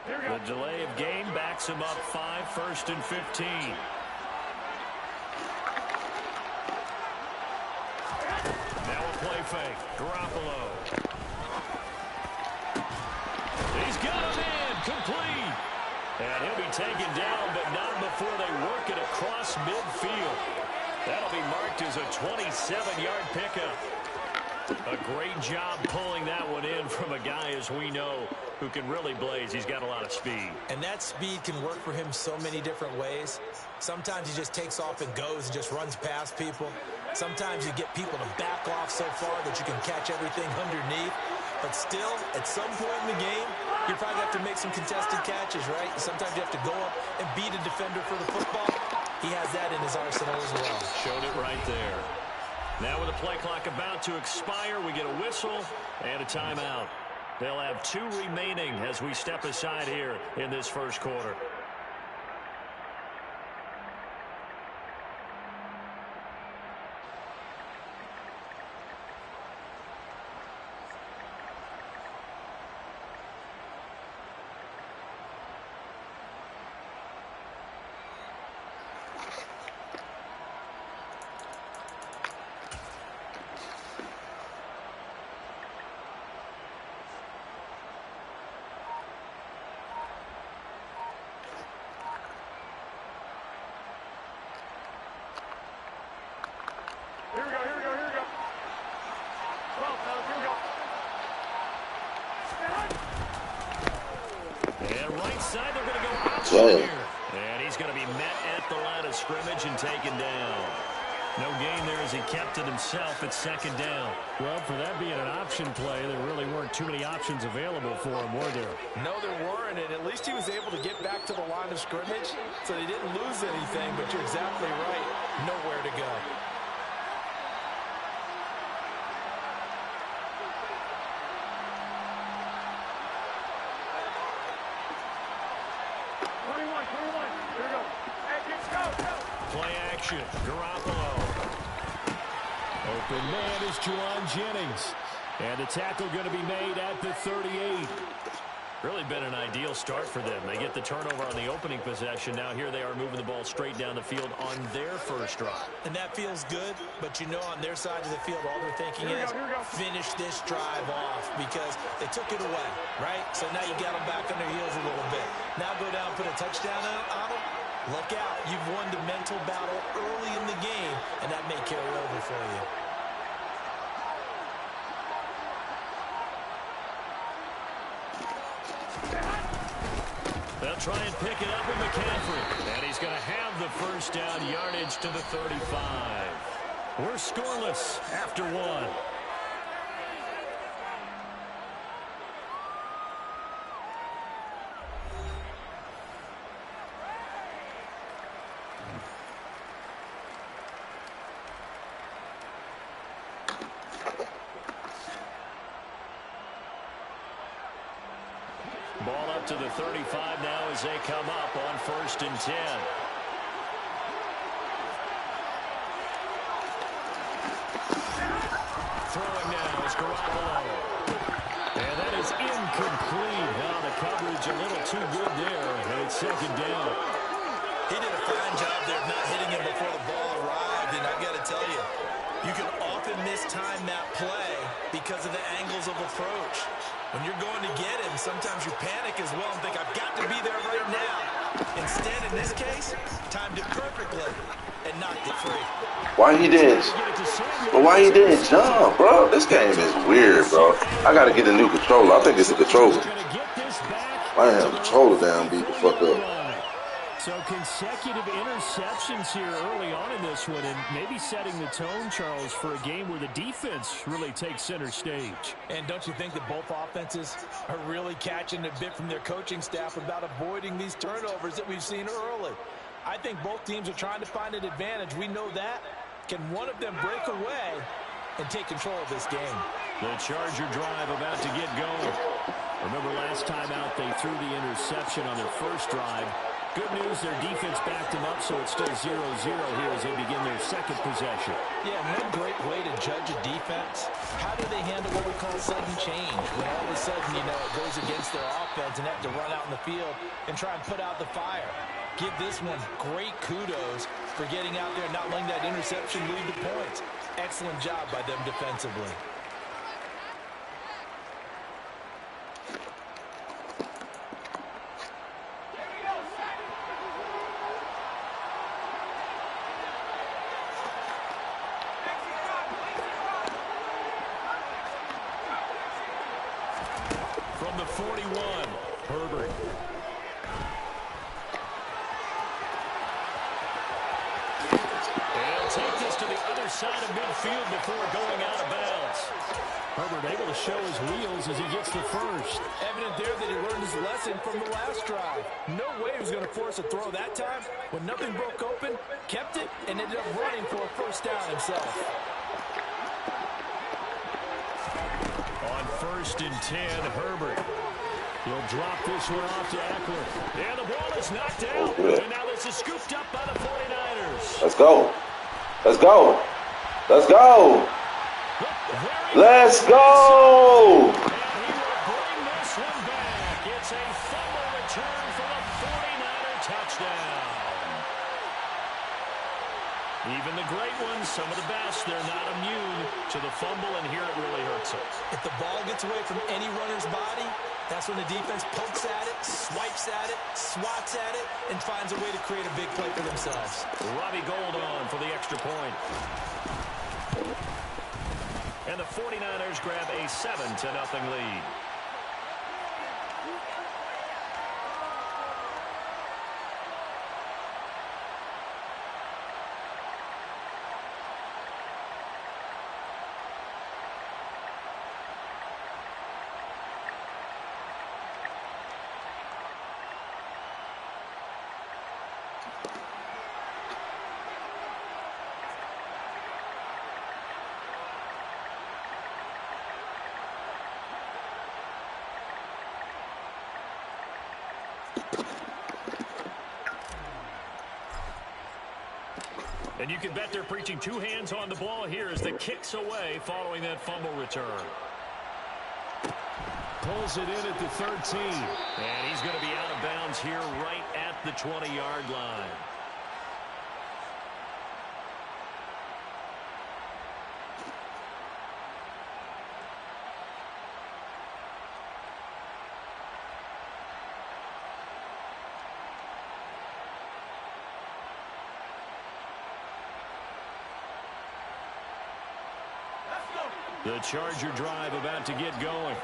The delay of game backs him up 5, 1st and 15. Now a play fake. Garoppolo. He's got him in. Complete. And he'll be taken down, but not before they work it across midfield. That'll be marked as a 27-yard pickup. A great job pulling that one in from a guy, as we know, who can really blaze. He's got a lot of speed. And that speed can work for him so many different ways. Sometimes he just takes off and goes and just runs past people. Sometimes you get people to back off so far that you can catch everything underneath. But still, at some point in the game, you probably have to make some contested catches, right? Sometimes you have to go up and beat a defender for the football. He has that in his arsenal as well. Showed it right there. Now with the play clock about to expire, we get a whistle and a timeout. They'll have 2 remaining as we step aside here in this first quarter. Here we go. Well, here we go. And right side, they're going to go outside here. And he's going to be met at the line of scrimmage and taken down. No gain there as he kept it himself at 2nd down. Well, for that being an option play, there really weren't too many options available for him, were there? No, there weren't, and at least he was able to get back to the line of scrimmage, so he didn't lose anything, but you're exactly right. Nowhere to go. Play action. Garoppolo. Open man is Juwan Jennings. And the tackle going to be made at the 38. Really been an ideal start for them. They get the turnover on the opening possession. Now here they are moving the ball straight down the field on their first drive. And that feels good, but you know on their side of the field, all they're thinking is finish this drive off because they took it away, right? So now you got them back on their heels a little bit. Now go down, put a touchdown on them. Look out. You've won the mental battle early in the game, and that may carry over for you. They'll try and pick it up with McCaffrey. And he's going to have the first down, yardage to the 35. We're scoreless after 1. Ball up to the 35 now as they come up on 1st and 10. Throwing now is Garoppolo. And that is incomplete. Now the coverage a little too good there. And it's 2nd down. He did a fine job there of not hitting him before the ball arrived. And I got to tell you, you can often mistime that play because of the angles of approach. When you're going to get him, sometimes you panic as well and think, I've got to be there right now. Instead, in this case, timed it perfectly and knocked it free. Why he didn't? But why he didn't jump, bro? This game is weird, bro. I got to get a new controller. I think it's a controller. I have a controller down, beat the fuck up. So consecutive interceptions here early on in this one, and maybe setting the tone, Charles, for a game where the defense really takes center stage. And don't you think that both offenses are really catching a bit from their coaching staff about avoiding these turnovers that we've seen early? I think both teams are trying to find an advantage. We know that. Can one of them break away and take control of this game? The Charger drive about to get going. Remember last time out, they threw the interception on their first drive. Good news, their defense backed them up, so it's still 0-0 here as they begin their second possession. Yeah, one great way to judge a defense, how do they handle what we call sudden change? When all of a sudden, you know, it goes against their offense and they have to run out in the field and try and put out the fire. Give this one great kudos for getting out there and not letting that interception lead to points. Excellent job by them defensively. From the 41, Herbert. They'll take this to the other side of midfield before going out of bounds. Herbert able to show his wheels as he gets the first. Evident there that he learned his lesson from the last drive. No way he was going to force a throw that time. When nothing broke open, kept it, and ended up running for a first down himself. On 1st and 10, Herbert. He'll drop this one off to Eckler. And the ball is knocked out. And now this is scooped up by the 49ers. Let's go. Let's go. Let's go. Let's go. And he will bring this one back. It's a fumble return for a 49er touchdown. Even the great ones, some of the best, they're not immune to the fumble, and here it really hurts them. If the ball gets away from any runner's body, that's when the defense pokes at it, swipes at it, swats at it, and finds a way to create a big play for themselves. Robbie Gould on for the extra point. And the 49ers grab a 7-0 lead. And you can bet they're preaching two hands on the ball here as the kick's away following that fumble return. Pulls it in at the 13. And he's going to be out of bounds here right at the 20-yard line. The Charger drive about to get going.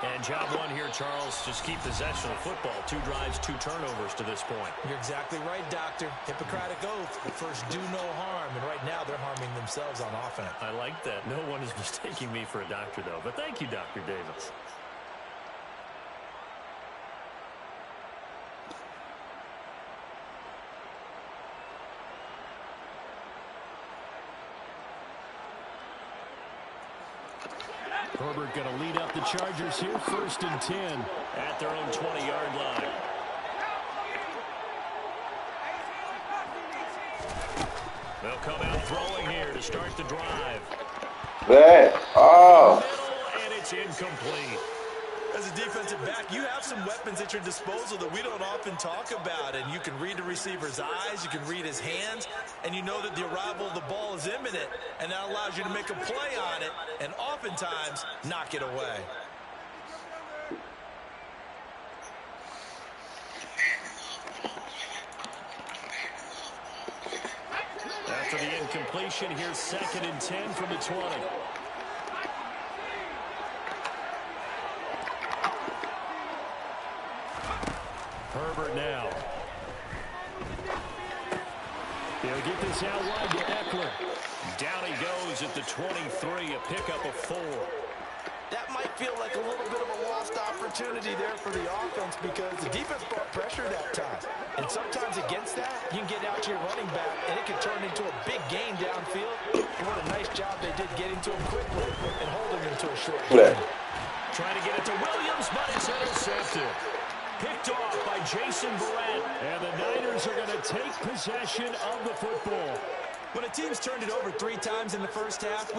And job one here, Charles, just keep possession of football. 2 drives, 2 turnovers to this point. You're exactly right, Doctor. Hippocratic oath. First, do no harm. And right now, they're harming themselves on offense. I like that. No one is mistaking me for a doctor, though. But thank you, Dr. Davis. Herbert going to lead up the Chargers here, 1st and 10 at their own 20-yard line. They'll come out throwing here to start the drive. Bad. Oh. And it's incomplete. As a defensive back, you have some weapons at your disposal that we don't often talk about. And you can read the receiver's eyes, you can read his hands, and you know that the arrival of the ball is imminent, and that allows you to make a play on it and oftentimes knock it away. After the incompletion, here's 2nd and 10 from the 20. Herbert now. He'll get this out wide to Eckler. Down he goes at the 23, a pickup of 4. That might feel like a little bit of a lost opportunity there for the offense because the defense brought pressure that time. And sometimes against that, you can get out to your running back, and it can turn into a big gain downfield. And what a nice job they did getting to him quickly and holding him to a short gain. Trying to get it to Williams, but it's intercepted. Picked off by Jason Barrett. And the Niners are going to take possession of the football. When a team's turned it over 3 times in the first half,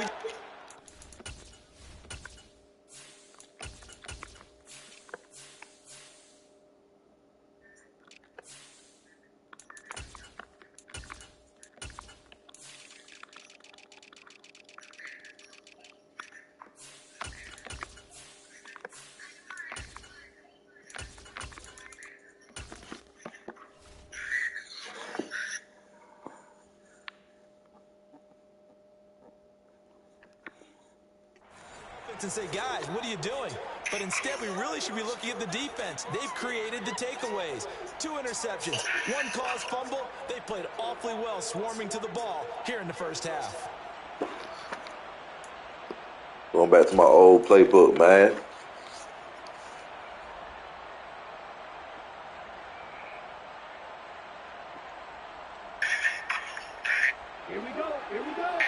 and say, guys, what are you doing? But instead, we really should be looking at the defense. They've created the takeaways. 2 interceptions, 1 caused fumble. They played awfully well swarming to the ball here in the first half. Going back to my old playbook, man. Here we go. Here we go.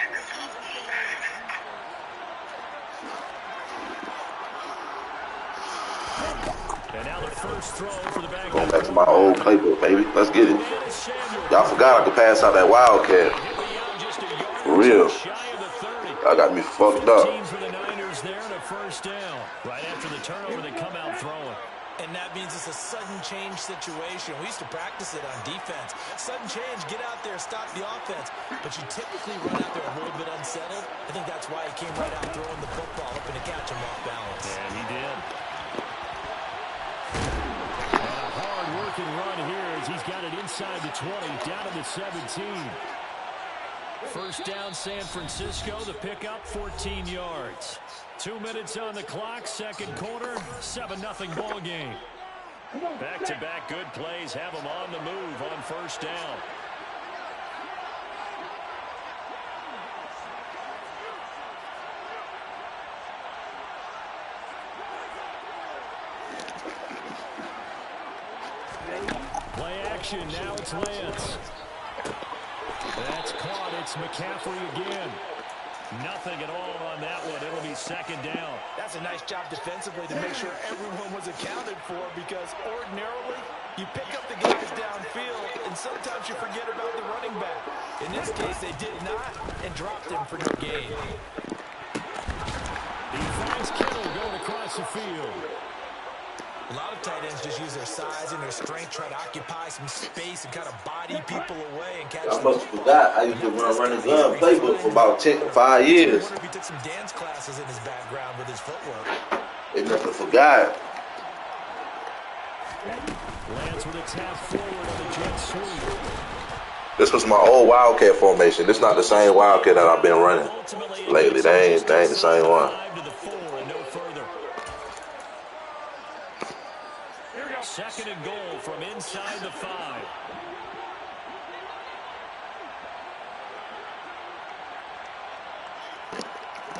And now the first throw for the back. Going back to my old playbook, baby. Let's get it. Y'all forgot I could pass out that Wildcat. For real. Y'all got me fucked up. For the Niners there in a first down. Right after the turnover, they come out throwing. And that means it's a sudden change situation. We used to practice it on defense. Sudden change, get out there, stop the offense. But you typically run out there a little bit unsettled. I think that's why he came right out throwing the football, hoping to catch him off balance. And he did. And a hard-working run here as he's got it inside the 20, down to the 17. First down, San Francisco. The pickup, 14 yards. 2 minutes on the clock, second quarter, 7-0 ball game. Back-to-back good plays have them on the move on first down. Play action, now it's Lance. That's caught, it's McCaffrey again. Nothing at all on that one. It'll be second down. That's a nice job defensively to make sure everyone was accounted for, because ordinarily you pick up the guys downfield and sometimes you forget about the running back. In this case, they did not and dropped him for no gain. He finds Kittle going across the field. A lot of tight ends just use their size and their strength, try to occupy some space and kind of body people away and catch them. I must have forgot I used to run the gun playbook for about 5 years. I wonder if he took some dance classes in his background with his footwork. They must have forgot. Lance with a tap forward on the jet sweep. This was my old Wildcat formation. This is not the same Wildcat that I've been running lately. They ain't the same one. Second and goal from inside the 5.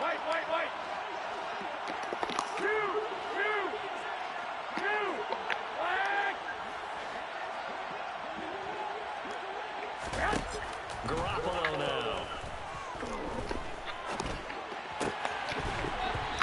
Wait. Shoot. Flag. Garoppolo now.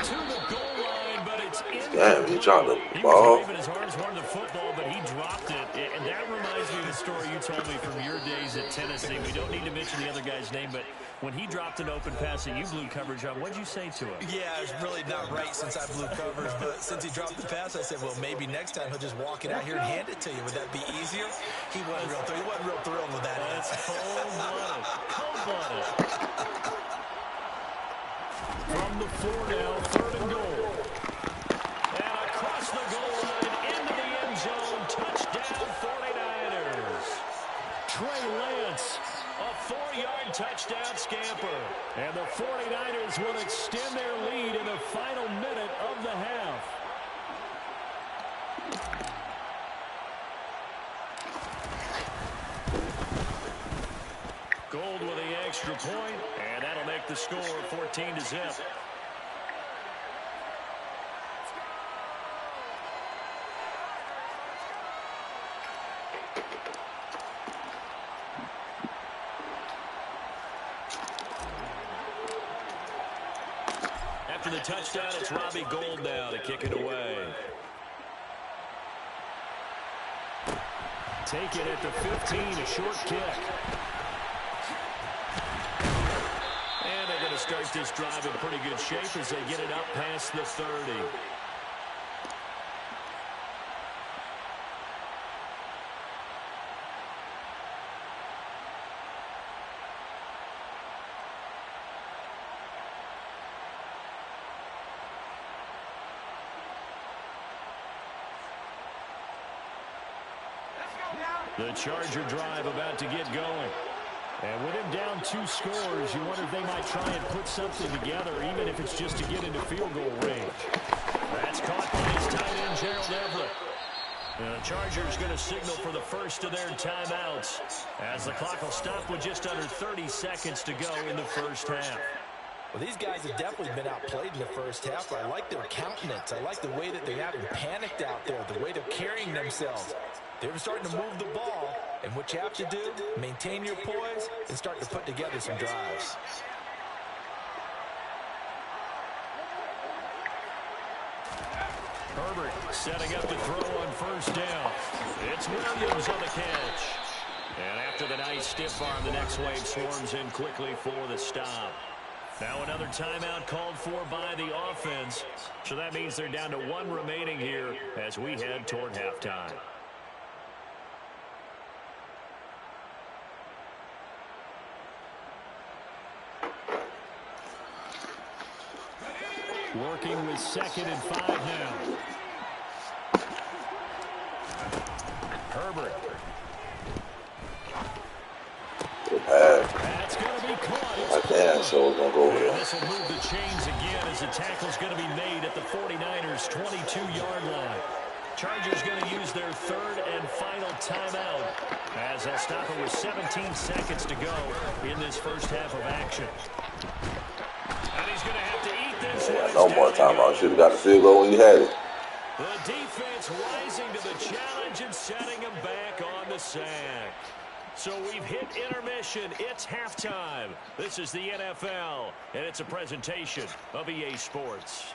To the goal line, but it's in. Damn, he dropped the He ball. was waving as hard as wanted the football, but he dropped it. And that reminds me of the story you told me from your days at Tennessee. We don't need to mention the other guy's name, but when he dropped an open pass that you blew coverage on, what'd you say to him? Yeah, it's really not right since I blew coverage, but since he dropped the pass, I said, well, maybe next time he'll just walk it out here and hand it to you. Would that be easier? He wasn't real thrilled with that. That's cold-blooded. Cold-blooded. From the 4 now, third and goal. And across the goal line, into the end zone, touchdown 49ers. Trey Lance, a 4-yard touchdown scamper. And the 49ers will extend their lead in the final minute of the half. Gold with the extra point, and that'll make the score 14-0. After the touchdown, it's Robbie Gould now to kick it away. take it at the 15, a short kick. And they're going to start this drive in pretty good shape as they get it up past the 30. The Charger drive about to get going. And with him down 2 scores, you wonder if they might try and put something together, even if it's just to get into field goal range. That's caught by his tight end, Gerald Everett. And the Chargers going to signal for the first of their timeouts as the clock will stop with just under 30 seconds to go in the first half. Well, these guys have definitely been outplayed in the first half, but I like their countenance. I like the way that they haven't panicked out there, the way they're carrying themselves. They're starting to move the ball, and what you have to do, maintain your poise and start to put together some drives. Herbert setting up to throw on first down. It's Williams on the catch. And after the nice stiff arm, the next wave swarms in quickly for the stop. Now another timeout called for by the offense. So that means they're down to 1 remaining here as we head toward halftime. Working with 2nd and 5 now. Herbert. That's going to be caught. Damn, so we're going to go over there. This will move the chains again as the tackle's going to be made at the 49ers' 22-yard line. Chargers going to use their 3rd and final timeout as they'll stop it with 17 seconds to go in this first half of action. And he's going to have to eat this one. No more timeout. Should have got the field goal when you had it. The defense rising to the challenge and setting him back on the sack. So we've hit intermission. It's halftime. This is the NFL, and it's a presentation of EA Sports.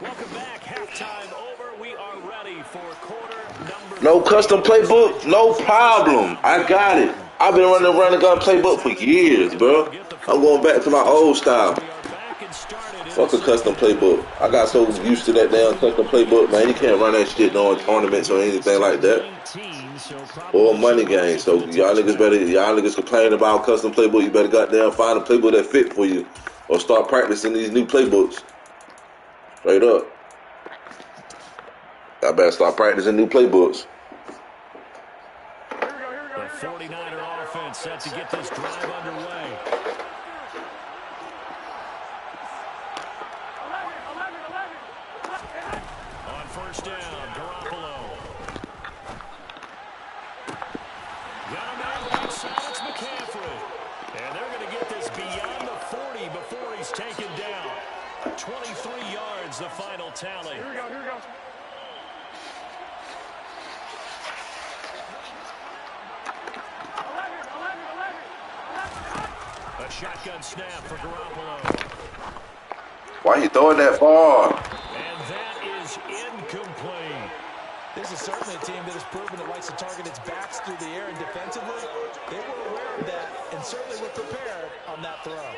Welcome back. Halftime over. We are ready for quarter number 3. No custom playbook? No problem. I got it. I've been running the run and gun playbook for years, bro. I'm going back to my old style. Fuck a custom playbook. I got so used to that damn custom playbook, man. You can't run that shit during tournaments or anything like that. Or money game. So y'all niggas complain about custom playbook. You better goddamn find a playbook that fit for you. Or start practicing these new playbooks. Straight up. I better start practicing new playbooks. The 49er offense set to get this drive underway. On first down, Garoppolo. Got him out right side, it's McCaffrey. And they're going to get this beyond the 40 before he's taken down. 23 yards, the final tally. Here we go, here we go. A shotgun snap for Garoppolo. Why you throwing that far? And that is incomplete. This is certainly a team that has proven it likes to target its backs through the air and defensively. They were aware of that and certainly were prepared on that throw.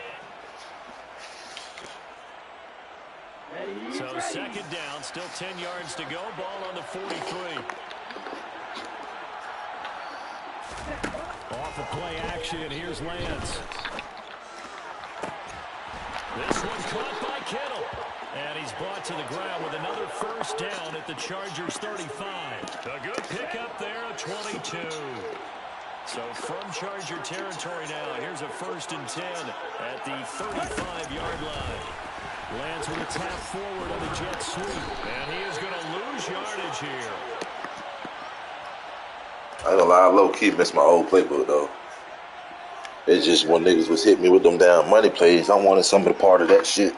So 2nd down, still 10 yards to go. Ball on the 43. Off of play action, here's Lance. This one caught by Kittle. And he's brought to the ground with another first down at the Chargers' 35. A good pickup there at 22. So from Charger territory now, here's a 1st and 10 at the 35-yard line. Lance with a tap forward on the jet sweep. And he is going to lose yardage here. I ain't gonna lie, I low-key miss my old playbook, though. It's just when niggas was hitting me with them damn money plays, I wanted some of the part of that shit.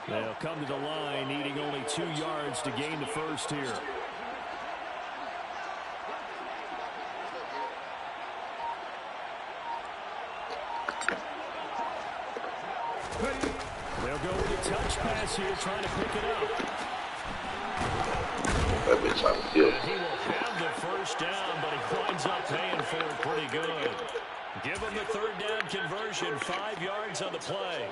They'll come to the line needing only 2 yards to gain the first here. They'll go with a touch pass here, trying to pick it up. That bitch trying to kill. He will have the first down, but he winds up paying for it pretty good. Give him the third down conversion, 5 yards on the play.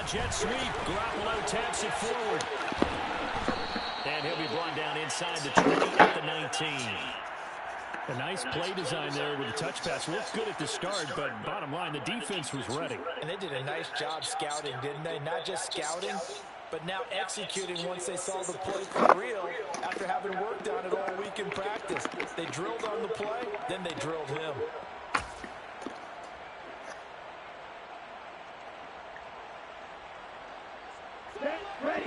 Jet sweep. Garoppolo taps it forward. And he'll be brought down inside the 20 at the 19. A nice play design there with the touch pass. Looked good at the start, but bottom line, the defense was ready. And they did a nice job scouting, didn't they? Not just scouting, but now executing once they saw the play for real after having worked on it all week in practice. They drilled on the play, then they drilled him. Get ready.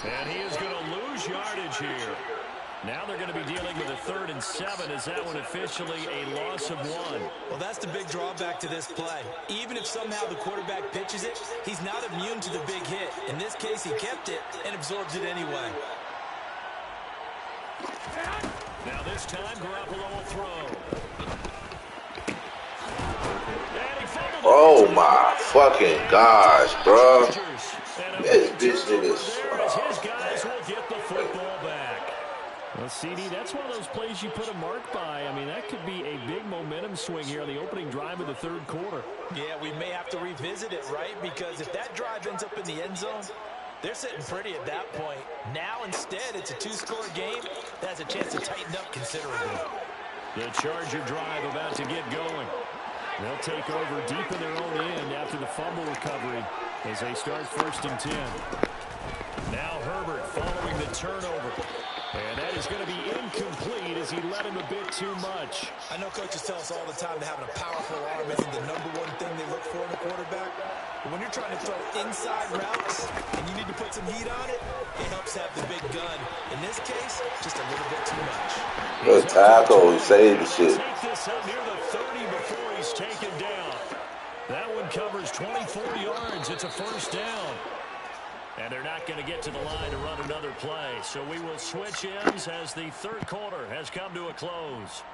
And he is going to lose yardage here. Now they're going to be dealing with a 3rd and 7. Is that one officially a loss of 1? Well, that's the big drawback to this play. Even if somehow the quarterback pitches it, he's not immune to the big hit. In this case, he kept it and absorbs it anyway. Now this time, Garoppolo will throw. Oh my fucking gosh, bro. This bitch niggas. His guys will get the football back. Well, CD, that's one of those plays you put a mark by. I mean, that could be a big momentum swing here on the opening drive of the 3rd quarter. Yeah, we may have to revisit it, right? Because if that drive ends up in the end zone, they're sitting pretty at that point. Now, instead, it's a 2-score game. That has a chance to tighten up considerably. The Charger drive about to get going. They'll take over deep in their own end after the fumble recovery as they start 1st and 10. Now Herbert following the turnover. And that is going to be incomplete as he led him a bit too much. I know coaches tell us all the time that having a powerful arm isn't the #1 thing they look for in a quarterback. But when you're trying to throw inside routes and you need to put some heat on it, it helps have the big gun. In this case, just a little bit too much. Good tackle. He saved the shit. Take this up near the 30 before he's taken down. That one covers 24 yards. It's a 1st down. And they're not going to get to the line to run another play. So we will switch ends as the 3rd quarter has come to a close.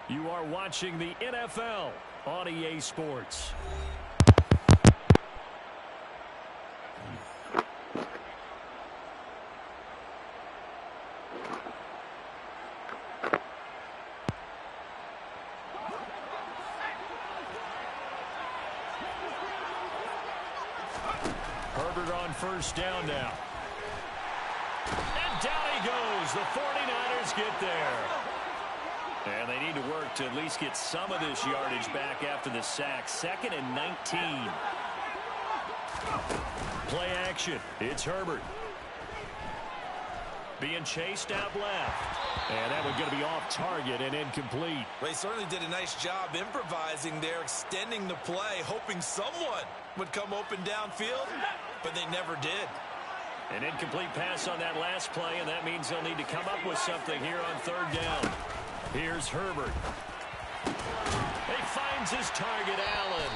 You are watching the NFL on EA Sports. Herbert on 1st down now. And down he goes. The 49ers get there. And they need to work to at least get some of this yardage back after the sack. 2nd and 19. Play action. It's Herbert. Being chased out left. And that one's going to be off target and incomplete. Well, he certainly did a nice job improvising there, extending the play, hoping someone would come open downfield, but they never did. An incomplete pass on that last play, and that means they'll need to come up with something here on 3rd down. Here's Herbert. He finds his target, Allen.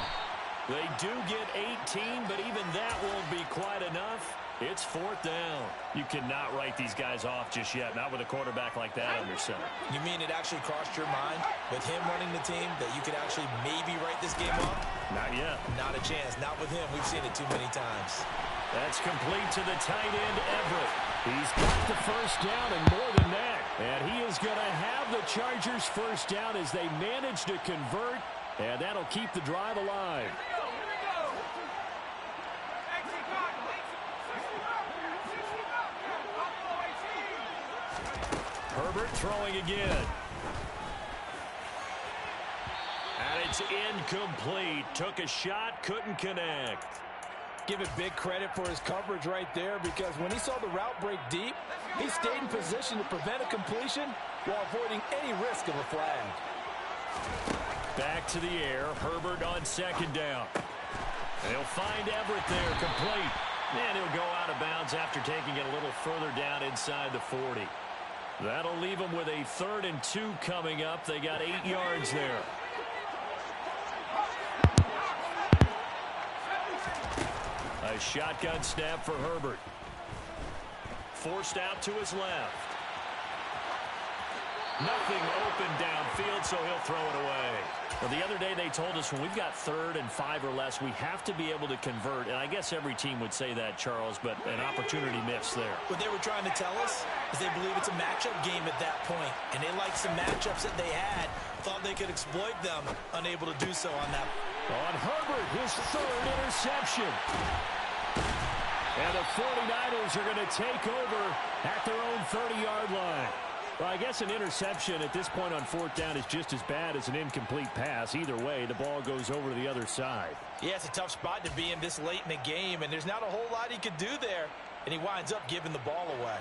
They do get 18, but even that won't be quite enough. It's 4th down. You cannot write these guys off just yet, not with a quarterback like that on your center. You mean it actually crossed your mind with him running the team that you could actually maybe write this game off? Not yet. Not a chance. Not with him. We've seen it too many times. That's complete to the tight end, Everett. He's got the 1st down and more than that. And he is going to have the Chargers 1st down as they manage to convert, and that'll keep the drive alive. Herbert throwing again. And it's incomplete. Took a shot, couldn't connect. Give it big credit for his coverage right there, because when he saw the route break deep, he stayed in position to prevent a completion while avoiding any risk of a flag. Back to the air. Herbert on second down. And he'll find Everett there, complete. And he'll go out of bounds after taking it a little further down inside the 40. That'll leave them with a 3rd and 2 coming up. They got 8 yards there. A shotgun snap for Herbert. Forced out to his left. Nothing open downfield, so he'll throw it away. Well, the other day they told us when we've got 3rd and 5 or less, we have to be able to convert. And I guess every team would say that, Charles, but an opportunity missed there. What they were trying to tell us is they believe it's a matchup game at that point, and they liked some matchups that they had, thought they could exploit them, unable to do so on that. On Herbert, his 3rd interception. And the 49ers are going to take over at their own 30-yard line. Well, I guess an interception at this point on 4th down is just as bad as an incomplete pass. Either way, the ball goes over to the other side. Yeah, it's a tough spot to be in this late in the game, and there's not a whole lot he could do there, and he winds up giving the ball away.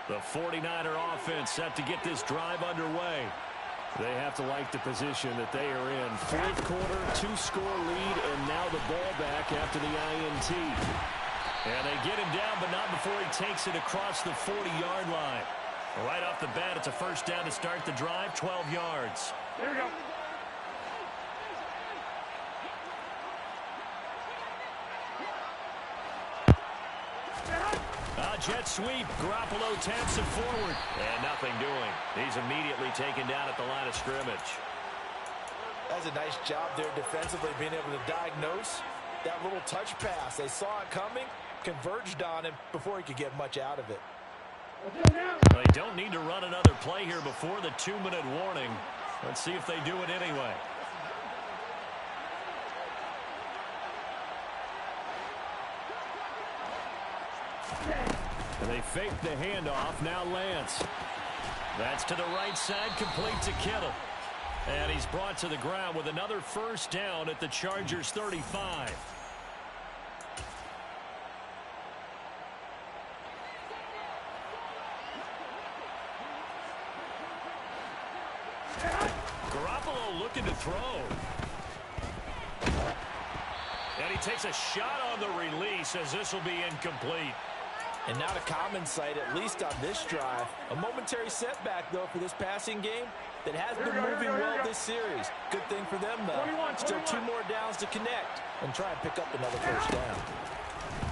The 49er offense set to get this drive underway. They have to like the position that they are in. 4th quarter, 2-score lead, and now the ball back after the INT. And they get him down, but not before he takes it across the 40-yard line. Right off the bat, it's a 1st down to start the drive, 12 yards. Here we go. Jet sweep. Garoppolo taps it forward. And nothing doing. He's immediately taken down at the line of scrimmage. That's a nice job there defensively, being able to diagnose that little touch pass. They saw it coming, converged on him before he could get much out of it. They don't need to run another play here before the 2-minute warning. Let's see if they do it anyway. And they fake the handoff. Now Lance. That's to the right side, complete to Kittle. And he's brought to the ground with another 1st down at the Chargers' 35. Garoppolo looking to throw. And he takes a shot on the release as this will be incomplete. And not a common sight, at least on this drive. A momentary setback, though, for this passing game that has been moving well this series. Good thing for them, though. Still 2 more downs to connect and try and pick up another 1st down.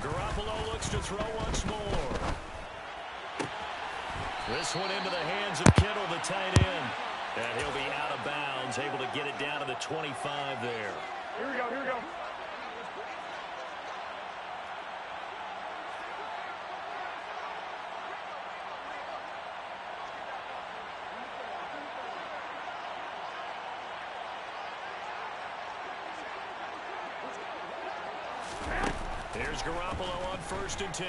Garoppolo looks to throw once more. This one into the hands of Kittle, the tight end. And he'll be out of bounds, able to get it down to the 25 there. Here we go, here we go. Here's Garoppolo on 1st and 10.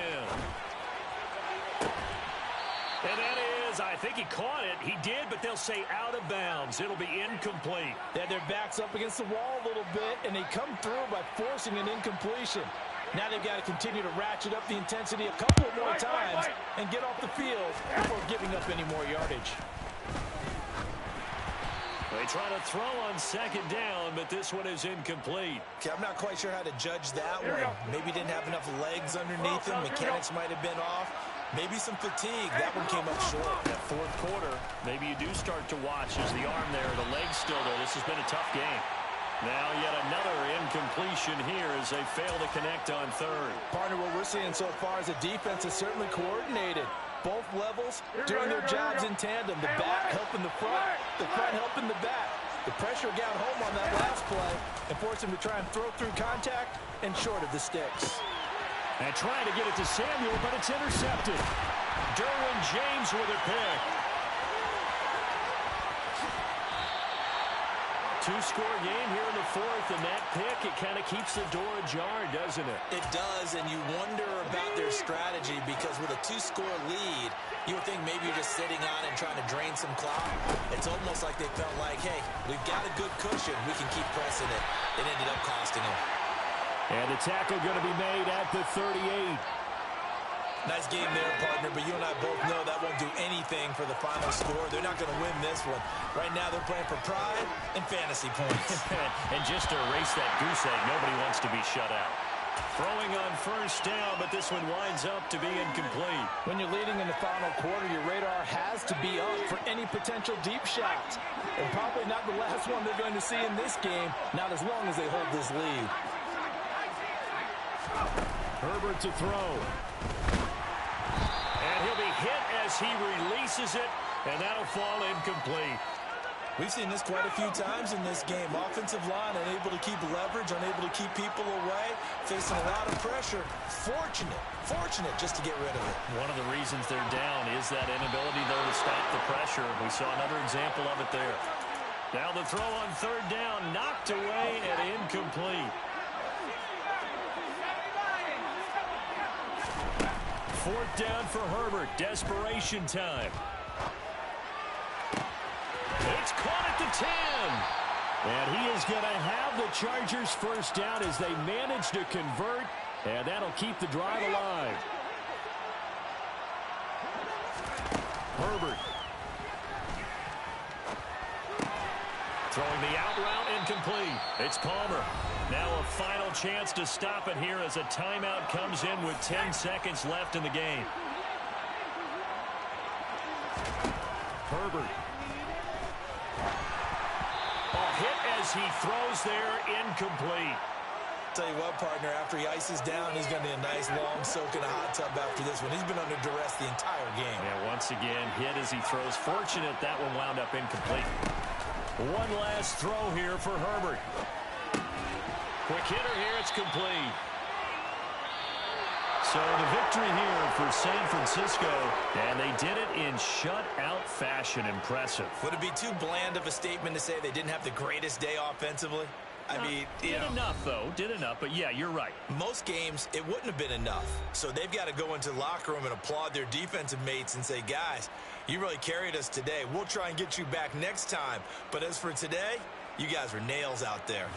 And that is, I think he caught it. He did, but they'll say out of bounds. It'll be incomplete. They had their backs up against the wall a little bit, and they come through by forcing an incompletion. Now they've got to continue to ratchet up the intensity a couple of more times and get off the field before giving up any more yardage. They try to throw on 2nd down, but this one is incomplete. Okay, I'm not quite sure how to judge that one. Maybe didn't have enough legs underneath him. Mechanics might have been off. Maybe some fatigue. That one came up short. That 4th quarter, maybe you do start to watch as the arm there, the leg's still there. This has been a tough game. Now yet another incompletion here as they fail to connect on 3rd. Partner, what we're seeing so far is the defense is certainly coordinated. Both levels doing their jobs in tandem. The back helping the front helping the back. The pressure got home on that last play and forced him to try and throw through contact and short of the sticks. And trying to get it to Samuel, but it's intercepted. Derwin James with a pick. 2-score game here in the 4th, and that pick, it kind of keeps the door ajar, doesn't it? It does, and you wonder about their strategy because with a 2-score lead, you would think maybe you're just sitting on it and trying to drain some clock. It's almost like they felt like, hey, we've got a good cushion. We can keep pressing it. It ended up costing them. And the tackle going to be made at the 38. Nice game there, partner, but you and I both know that won't do anything for the final score. They're not going to win this one. Right now, they're playing for pride and fantasy points. And just to erase that goose egg, nobody wants to be shut out. Throwing on first down, but this one winds up to be incomplete. When you're leading in the final quarter, your radar has to be up for any potential deep shots. And probably not the last one they're going to see in this game, not as long as they hold this lead. Herbert to throw. And he'll be hit as he releases it, and that'll fall incomplete. We've seen this quite a few times in this game. Offensive line unable to keep leverage, unable to keep people away, facing a lot of pressure. Fortunate just to get rid of it. One of the reasons they're down is that inability, though, to stop the pressure. We saw another example of it there. Now the throw on third down, knocked away and incomplete. Fourth down for Herbert. Desperation time. It's caught at the 10. And he is going to have the Chargers first down as they manage to convert. And that'll keep the drive alive. Herbert. Throwing the out route incomplete. It's Palmer. Now a final chance to stop it here as a timeout comes in with 10 seconds left in the game. Herbert. Hit as he throws there, incomplete. Tell you what, partner, after he ices down, he's going to be a nice long soak in a hot tub after this one. He's been under duress the entire game. Yeah, once again, hit as he throws. Fortunate that one wound up incomplete. One last throw here for Herbert. Quick hitter here, it's complete. So the victory here for San Francisco, and they did it in shutout fashion. Impressive. Would it be too bland of a statement to say they didn't have the greatest day offensively? I mean, did enough, though. Did enough, but yeah, you're right. Most games, it wouldn't have been enough. So they've got to go into the locker room and applaud their defensive mates and say, guys, you really carried us today. We'll try and get you back next time. But as for today, you guys are nails out there.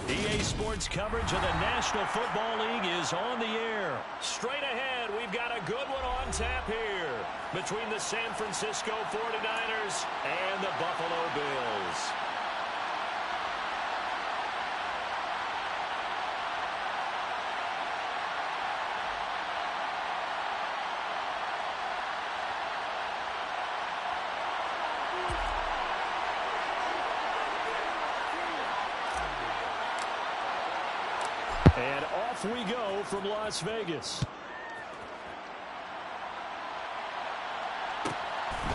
EA Sports coverage of the National Football League is on the air. Straight ahead, we've got a good one on tap here between the San Francisco 49ers and the Buffalo Bills. And off we go from Las Vegas.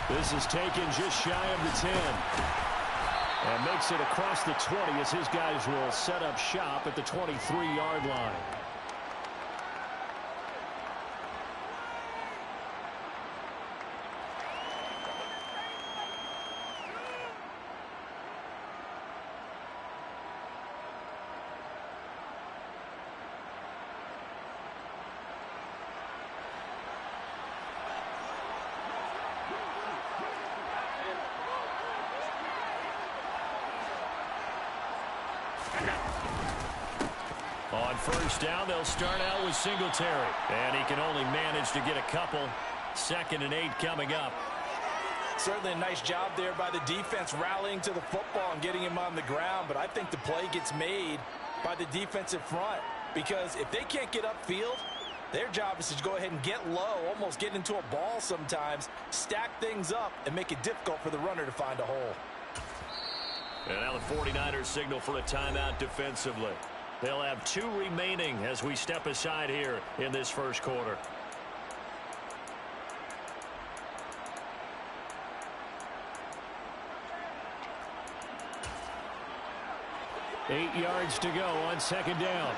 This is taken just shy of the 10. And makes it across the 20 as his guys will set up shop at the 23-yard line. On first down, they'll start out with Singletary. And he can only manage to get a couple. 2nd and 8 coming up. Certainly a nice job there by the defense rallying to the football and getting him on the ground. But I think the play gets made by the defensive front. Because if they can't get upfield, their job is to go ahead and get low, almost get into a ball sometimes, stack things up, and make it difficult for the runner to find a hole. And now the 49ers signal for a timeout defensively. They'll have 2 remaining as we step aside here in this first quarter. Eight yards to go on 2nd down.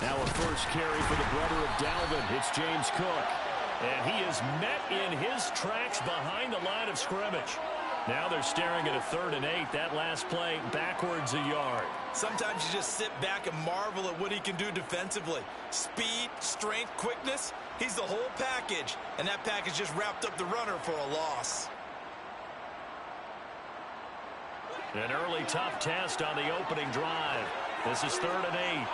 Now a first carry for the brother of Dalvin. It's James Cook. And he is met in his tracks behind the line of scrimmage. Now they're staring at a 3rd and 8. That last play backwards a yard. Sometimes you just sit back and marvel at what he can do defensively. Speed, strength, quickness. He's the whole package. And that package just wrapped up the runner for a loss. An early tough test on the opening drive. This is 3rd and 8.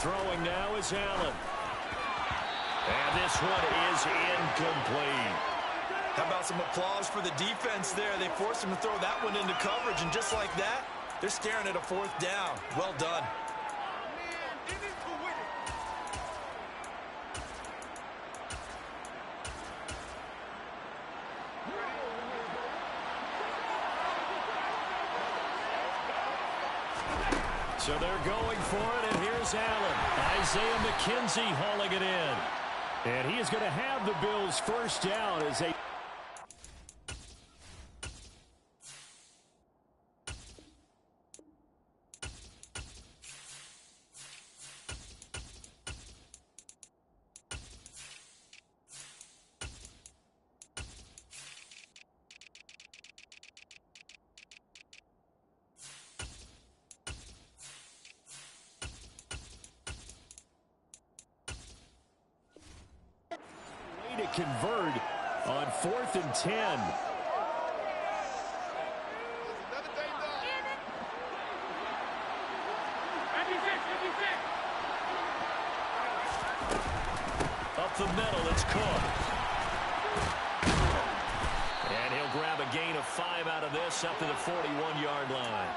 Throwing now is Allen. And this one is incomplete. How about some applause for the defense there? They forced him to throw that one into coverage, and just like that, they're staring at a 4th down. Well done. So they're going for it, and here's Allen. Isaiah McKenzie hauling it in. And he is going to have the Bills' first down as they... to convert on 4th and 10. Up the middle, it's Cook. And he'll grab a gain of 5 out of this up to the 41-yard line.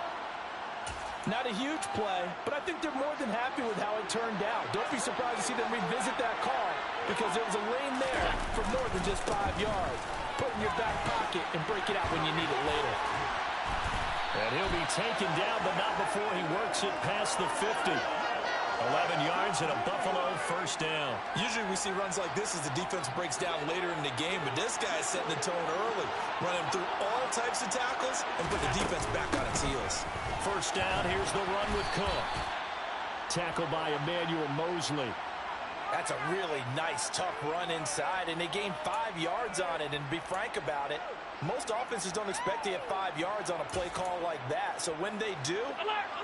Not a huge play, but I think they're more than happy with how it turned out. Don't be surprised to see them revisit that call because there was a lane there for more than just 5 yards. Put it in your back pocket and break it out when you need it later. And he'll be taken down, but not before he works it past the 50. 11 yards and a Buffalo first down. Usually we see runs like this as the defense breaks down later in the game, but this guy is setting the tone early, running through all types of tackles and put the defense back on its heels. First down, here's the run with Cook. Tackled by Emmanuel Mosley. That's a really nice, tough run inside, and they gained 5 yards on it. And to be frank about it, most offenses don't expect to get 5 yards on a play call like that. So when they do,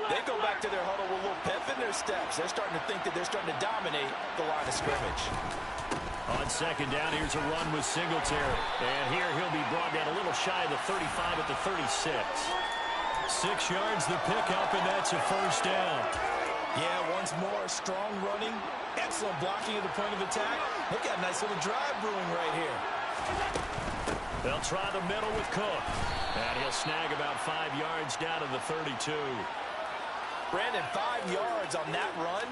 they go back to their huddle with a little pep in their steps. They're starting to think that they're starting to dominate the line of scrimmage. On second down, here's a run with Singletary. And here he'll be brought down a little shy of the 35 at the 36. 6 yards the pickup, and that's a first down. Yeah, once more, strong running, excellent blocking at the point of attack. Look at a nice little drive brewing right here. They'll try the middle with Cook. And he'll snag about 5 yards down to the 32. Brandon, 5 yards on that run.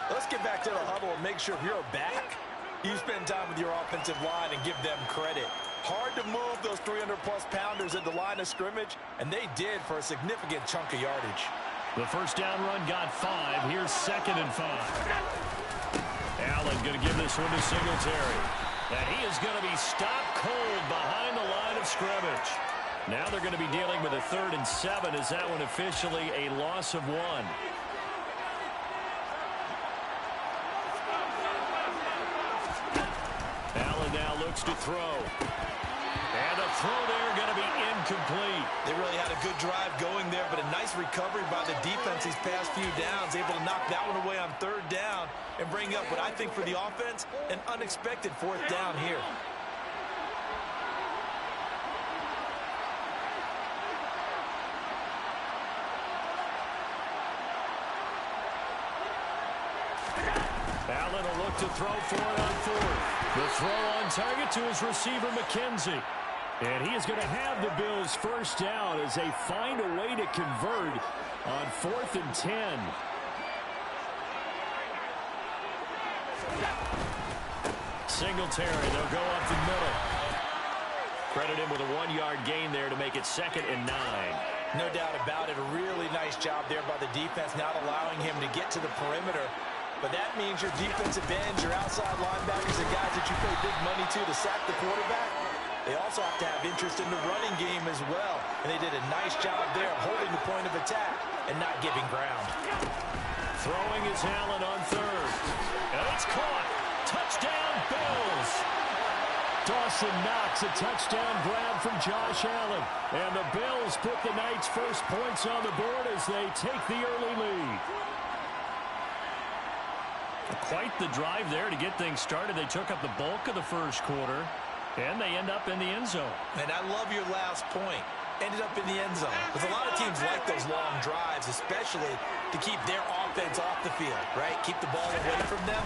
Let's get back to the huddle and make sure you're back. You spend time with your offensive line and give them credit. Hard to move those 300-plus pounders at the line of scrimmage, and they did for a significant chunk of yardage. The first down run got 5. Here's 2nd and 5. Allen going to give this one to Singletary. And he is going to be stopped cold behind the line of scrimmage. Now they're going to be dealing with a 3rd and 7. Is that one officially a loss of 1? Allen now looks to throw. And the throw there going to be incomplete. They really had a good drive going there, but a nice recovery by the defense these past few downs, able to knock that one away on 3rd down and bring up what I think for the offense, an unexpected 4th down here. Allen will look to throw for it on 4th. The throw on target to his receiver, McKenzie. And he is going to have the Bills' first down as they find a way to convert on 4th and 10. Singletary, they'll go up the middle. Credit him with a 1-yard gain there to make it 2nd and 9. No doubt about it. A really nice job there by the defense, not allowing him to get to the perimeter. But that means your defensive ends, your outside linebackers, the guys that you pay big money to sack the quarterback, they also have to have interest in the running game as well. And they did a nice job there holding the point of attack and not giving ground. Throwing is Allen on 3rd. And it's caught. Touchdown, Bills. Dawson Knox, a touchdown grab from Josh Allen. And the Bills put the night's first points on the board as they take the early lead. Quite the drive there to get things started. They took up the bulk of the first quarter, and they end up in the end zone. And I love your last point. Ended up in the end zone. Because a lot of teams like those long drives, especially to keep their offense off the field, right? Keep the ball away from them.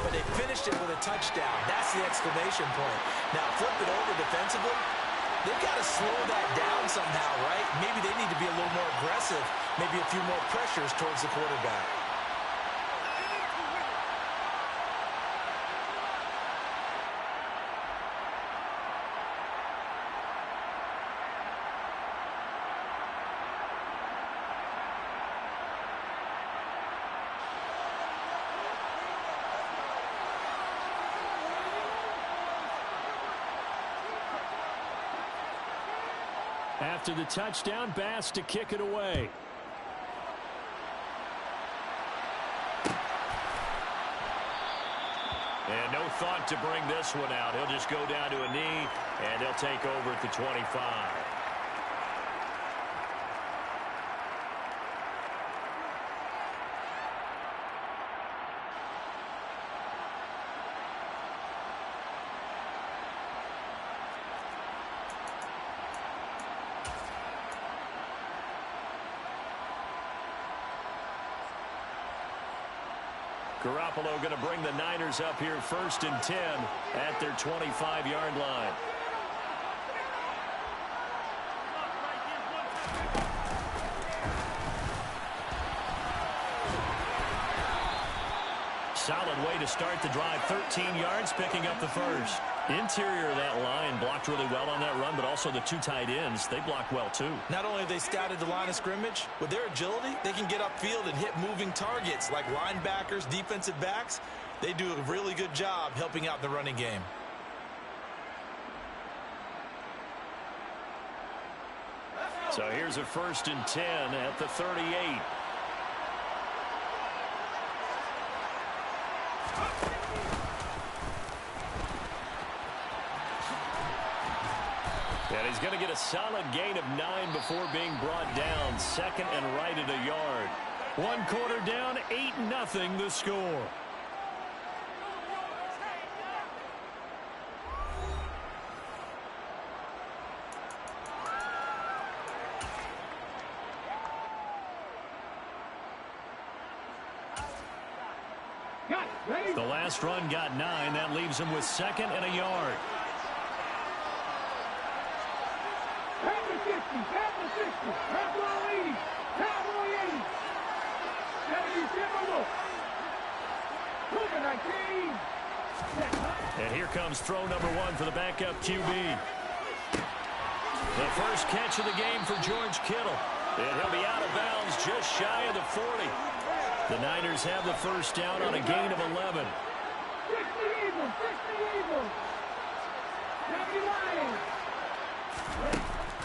But they finished it with a touchdown. That's the exclamation point. Now, flip it over defensively. They've got to slow that down somehow, right? Maybe they need to be a little more aggressive. Maybe a few more pressures towards the quarterback. After the touchdown, Bass to kick it away. And no thought to bring this one out. He'll just go down to a knee, and he'll take over at the 25. Garoppolo going to bring the Niners up here 1st and 10 at their 25-yard line. Solid way to start the drive. 13 yards, picking up the first. Interior of that line blocked really well on that run, but also the 2 tight ends, they blocked well too. Not only have they scouted the line of scrimmage, with their agility, they can get upfield and hit moving targets like linebackers, defensive backs. They do a really good job helping out the running game. So here's a 1st and 10 at the 38. And he's going to get a solid gain of 9 before being brought down. 2nd and right at a yard. 1 quarter down, 8-0 the score. The last run got 9. That leaves him with 2nd and a yard. And here comes throw number 1 for the backup QB. The first catch of the game for George Kittle. And he'll be out of bounds just shy of the 40. The Niners have the first down on a gain of 11.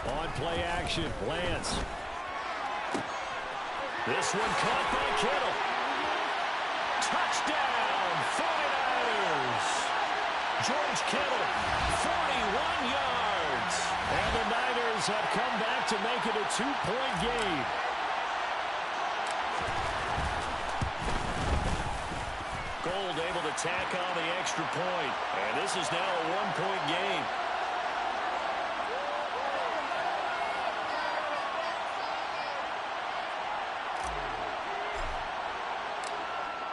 On play action, Lance. This one caught by Kittle. Touchdown, 49ers. George Kittle, 41 yards. And the Niners have come back to make it a 2-point game. Gold able to tack on the extra point. And this is now a 1-point game.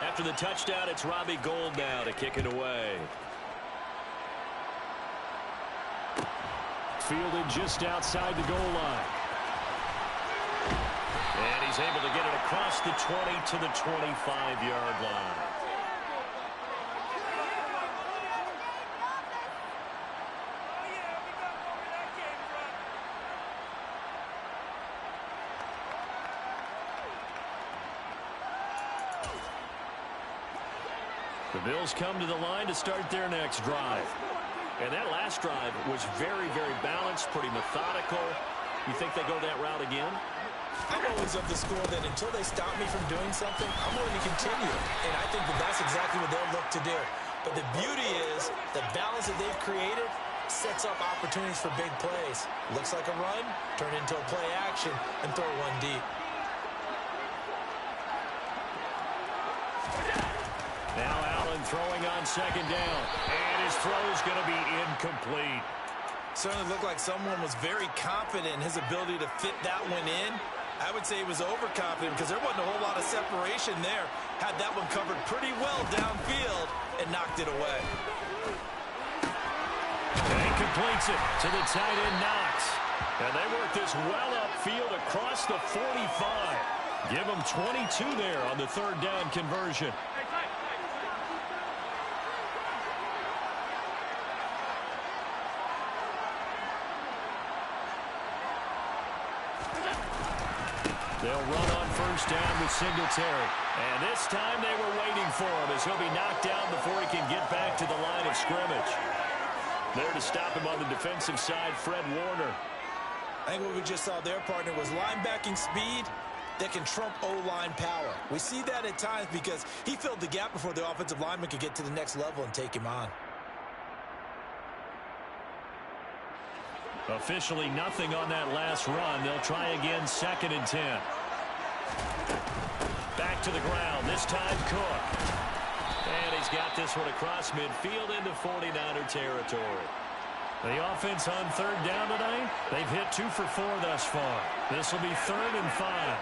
After the touchdown, it's Robbie Gould now to kick it away. Fielded just outside the goal line. And he's able to get it across the 20 to the 25-yard line. The Bills come to the line to start their next drive. And that last drive was very, very balanced, pretty methodical. You think they go that route again? I'm always of the school that until they stop me from doing something, I'm going to continue. And I think that that's exactly what they'll look to do. But the beauty is the balance that they've created sets up opportunities for big plays. Looks like a run, turn it into a play action, and throw one deep. Now Allen throwing on 2nd down. And his throw is going to be incomplete. Certainly looked like someone was very confident in his ability to fit that one in. I would say he was overconfident because there wasn't a whole lot of separation there. Had that one covered pretty well downfield and knocked it away. And he completes it to the tight end, Knox. And they work this well upfield across the 45. Give them 22 there on the 3rd down conversion. They'll run on 1st down with Singletary. And this time they were waiting for him as he'll be knocked down before he can get back to the line of scrimmage. There to stop him on the defensive side, Fred Warner. I think what we just saw there, partner, was linebacking speed that can trump O-line power. We see that at times because he filled the gap before the offensive lineman could get to the next level and take him on. Officially nothing on that last run. They'll try again 2nd and 10. Back to the ground. This time Cook. And he's got this one across midfield into 49er territory. The offense on 3rd down tonight, they've hit 2 for 4 thus far. This will be 3rd and 5.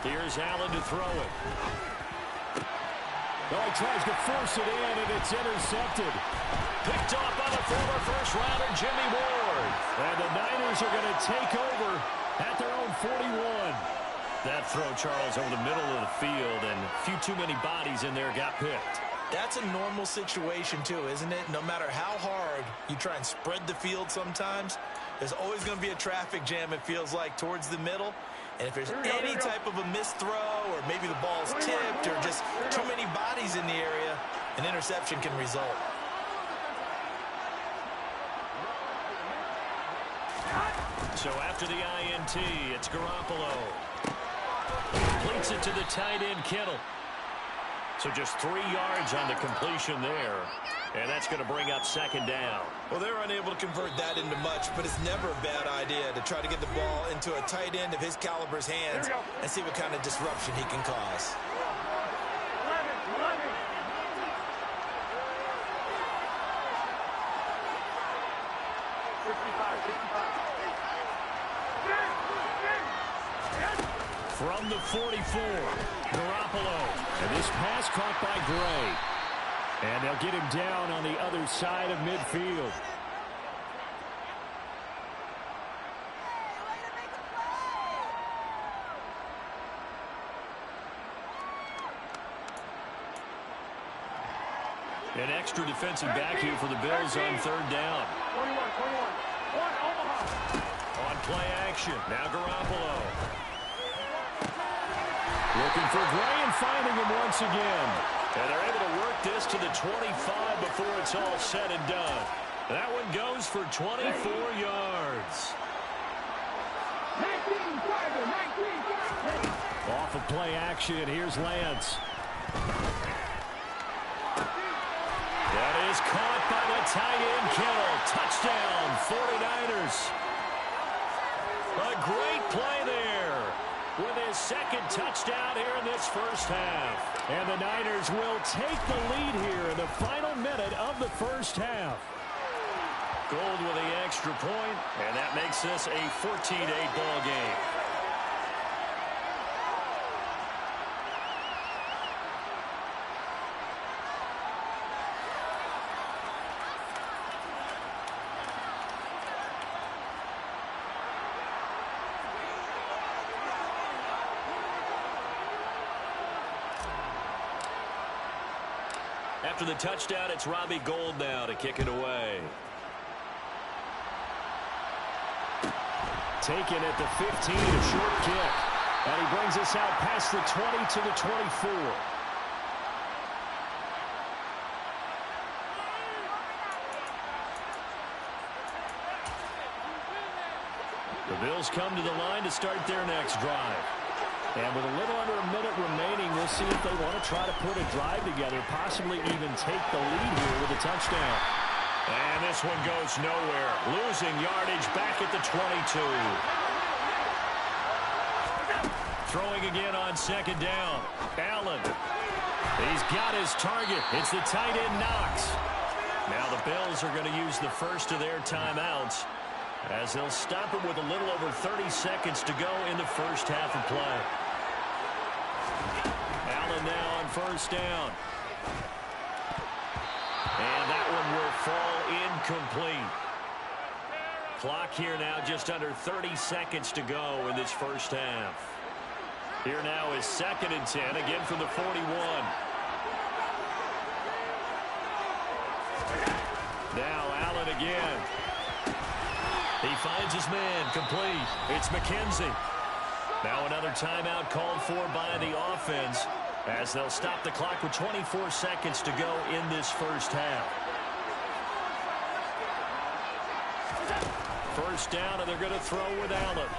Here's Allen to throw it. Oh, he tries to force it in, and it's intercepted. Picked off by the former first-rounder, Jimmy Ward. And the Niners are going to take over at their own 41. That throw, Charles, over the middle of the field, and a few too many bodies in there got picked. That's a normal situation, too, isn't it? No matter how hard you try and spread the field sometimes, there's always going to be a traffic jam, it feels like, towards the middle. And if there's any type of a missed throw or maybe the ball's tipped or just too many bodies in the area, an interception can result. So after the INT, it's Garoppolo. Completes it to the tight end, Kittle. So just 3 yards on the completion there. And that's going to bring up 2nd down. Well, they were unable to convert that into much, but it's never a bad idea to try to get the ball into a tight end of his caliber's hands and see what kind of disruption he can cause. From the 44, Garoppolo. And this pass caught by Gray. And they'll get him down on the other side of midfield. An extra defensive back here for the Bills on third down. 21. One, Omaha. On play action. Now Garoppolo. Looking for Gray and finding him once again. And they're able to work this to the 25 before it's all said and done. That one goes for 24 yards. 19, Tiger, 19. Off of play action, here's Lance. That is caught by the tight end, Kittle. Touchdown, 49ers. A great play there with his second touchdown here in this first half. And the Niners will take the lead here in the final minute of the first half. Gold with the extra point, and that makes this a 14-8 ball game. After the touchdown, it's Robbie Gould now to kick it away. Taken at the 15, a short kick. And he brings us out past the 20 to the 24. The Bills come to the line to start their next drive. And with a little under a minute remaining, we'll see if they want to try to put a drive together, possibly even take the lead here with a touchdown. And this one goes nowhere. Losing yardage back at the 22. Throwing again on second down. Allen. He's got his target. It's the tight end Knox. Now the Bills are going to use the first of their timeouts as they'll stop it with a little over 30 seconds to go in the first half of play. Allen now on first down. And that one will fall incomplete. Clock here now just under 30 seconds to go in this first half. Here now is 2nd and 10, again from the 41. Now Allen again. He finds his man, complete. It's McKenzie. Now another timeout called for by the offense as they'll stop the clock with 24 seconds to go in this first half. First down, and they're going to throw with Allen.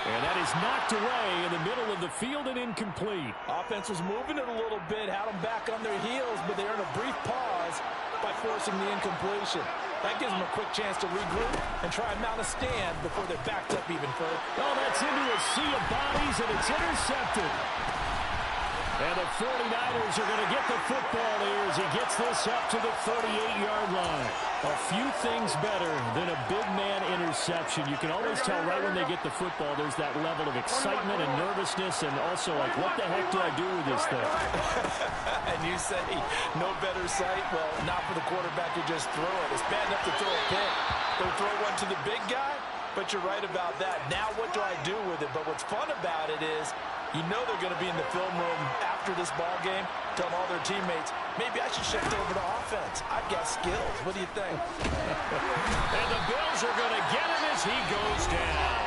And that is knocked away in the middle of the field and incomplete. Offense was moving it a little bit, had them back on their heels, but they earned a brief pause by forcing the incompletion. That gives them a quick chance to regroup and try and mount a stand before they're backed up even further. Oh, that's into a sea of bodies, and it's intercepted. And the 49ers are going to get the football here as he gets this up to the 38-yard line. A few things better than a big man interception. You can always tell right when they get the football, there's that level of excitement and nervousness, and also like, what the heck do I do with this thing? And you say, no better sight? Well, not for the quarterback to just throw it. It's bad enough to throw a pick. They'll throw one to the big guy, but you're right about that. Now what do I do with it? But what's fun about it is, you know they're going to be in the film room after this ball game, telling all their teammates, maybe I should shift over to offense. I've got skills. What do you think? And the Bills are going to get him as he goes down.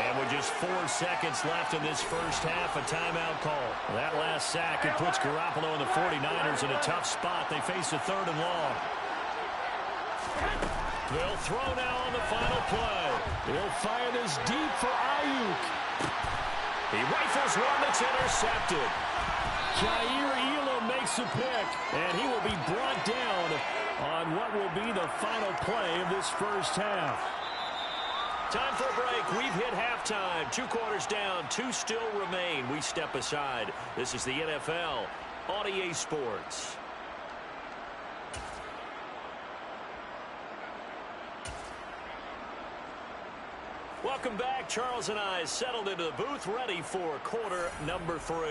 And with just 4 seconds left in this first half, a timeout call. That last sack, it puts Garoppolo and the 49ers in a tough spot. They face a 3rd and long. They'll throw now on the final play. He'll fire this deep for Ayuk. He rifles one that's intercepted. Jair Elam makes a pick, and he will be brought down on what will be the final play of this first half. Time for a break. We've hit halftime. 2 quarters down, 2 still remain. We step aside. This is the NFL on EA Sports. Welcome back. Charles and I settled into the booth, ready for quarter number 3.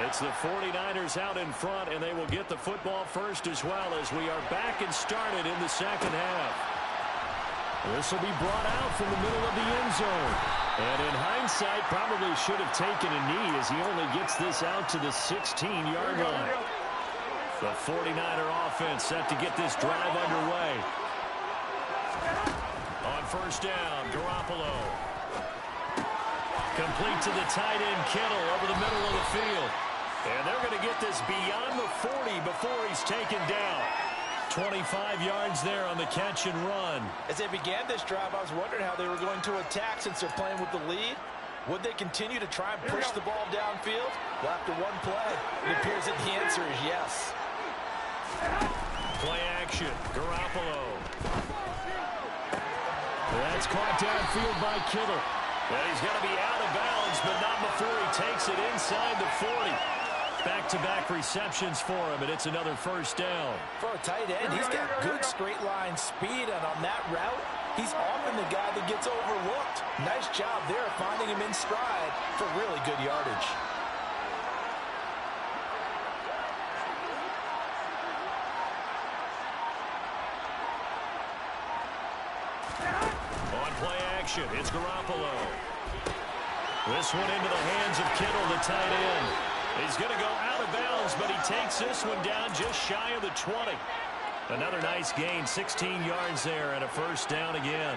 It's the 49ers out in front, and they will get the football first as well as we are back and started in the second half. This will be brought out from the middle of the end zone. And in hindsight, probably should have taken a knee as he only gets this out to the 16-yard line. The 49er offense set to get this drive underway. On first down, Garoppolo. Complete to the tight end, Kittle, over the middle of the field. And they're going to get this beyond the 40 before he's taken down. 25 yards there on the catch and run. As they began this drive, I was wondering how they were going to attack since they're playing with the lead. Would they continue to try and push the ball downfield? Well, after one play, it appears that the answer is yes. Play action, Garoppolo. That's caught downfield by Kittle. And he's going to be out of bounds, but not before he takes it inside the 40. Back-to-back receptions for him, and it's another first down. For a tight end, he's got good straight-line speed, and on that route, he's often the guy that gets overlooked. Nice job there finding him in stride for really good yardage. On play action, it's Garoppolo. This one into the hands of Kittle, the tight end. He's going to go out of bounds, but he takes this one down just shy of the 20. Another nice gain, 16 yards there, and a first down again.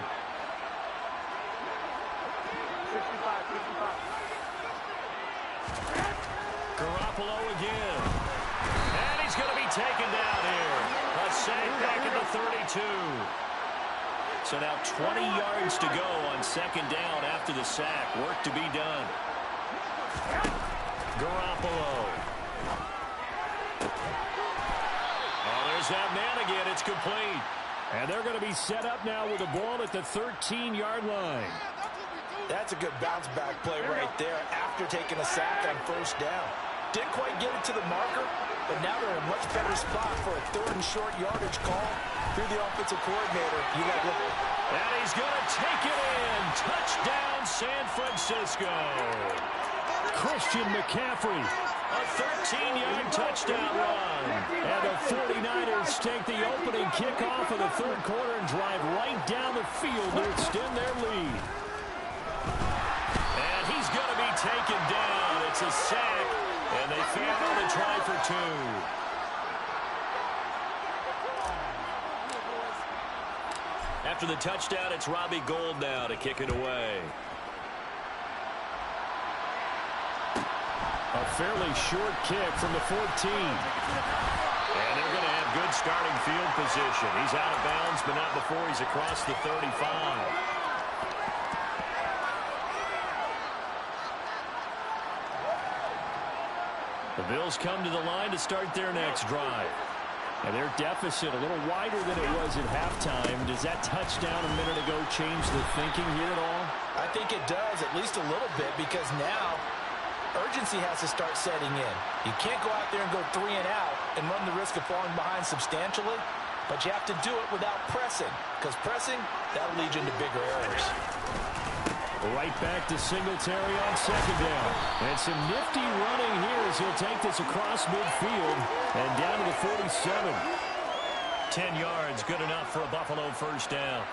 65. Garoppolo again. And he's going to be taken down here. A sack back at the 32. So now 20 yards to go on second down after the sack. Work to be done. Garoppolo. Oh, there's that man again. It's complete. And they're going to be set up now with the ball at the 13-yard line. That's a good bounce-back play right there after taking a sack on first down. Didn't quite get it to the marker, but now they're in a much better spot for a third and short yardage call through the offensive coordinator. And he's going to take it in. Touchdown, San Francisco. Christian McCaffrey, a 13-yard touchdown run. And the 49ers take the opening kickoff of the third quarter and drive right down the field to extend their lead. And he's going to be taken down. It's a sack, and they fail on the try for 2. After the touchdown, it's Robbie Gould now to kick it away. A fairly short kick from the 14. And they're going to have good starting field position. He's out of bounds, but not before he's across the 35. The Bills come to the line to start their next drive. And their deficit a little wider than it was at halftime. Does that touchdown a minute ago change the thinking here at all? I think it does, at least a little bit, because now urgency has to start setting in. You can't go out there and go 3 and out and run the risk of falling behind substantially, but you have to do it without pressing, because pressing, that'll lead you into bigger errors. Right back to Singletary on second down. And some nifty running here as he'll take this across midfield and down to the 47. 10 yards, good enough for a Buffalo first down.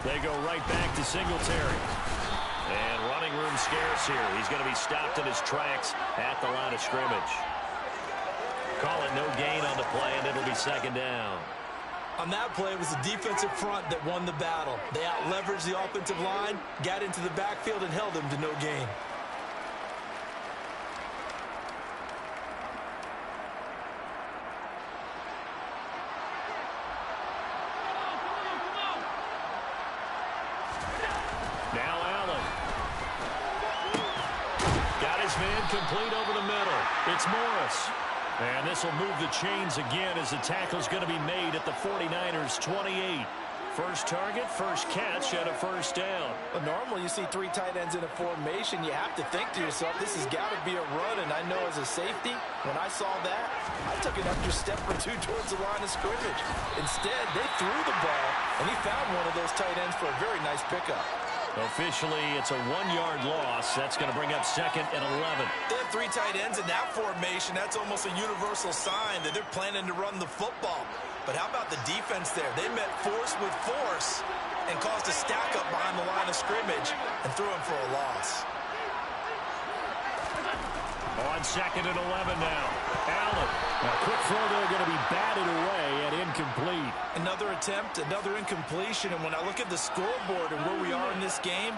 They go right back to Singletary. And running room scarce here. He's going to be stopped in his tracks at the line of scrimmage. Call it no gain on the play, and it'll be second down. On that play, it was the defensive front that won the battle. They out-leveraged the offensive line, got into the backfield, and held them to no gain. Now Allen. Got his man complete over the middle. It's Morris. And this will move the chains again as the tackle's going to be made at the 49ers' 28. First target, first catch, and a first down. Well, normally you see 3 tight ends in a formation. You have to think to yourself, this has got to be a run. And I know as a safety, when I saw that, I took an extra step or 2 towards the line of scrimmage. Instead, they threw the ball, and he found one of those tight ends for a very nice pickup. Officially, it's a 1-yard loss. That's going to bring up 2nd and 11. They have 3 tight ends in that formation. That's almost a universal sign that they're planning to run the football. But how about the defense there? They met force with force and caused a stack up behind the line of scrimmage and threw him for a loss. On 2nd and 11 now. Allen. A quick throw there going to be batted away and incomplete. Another attempt, another incompletion. And when I look at the scoreboard and where we are in this game,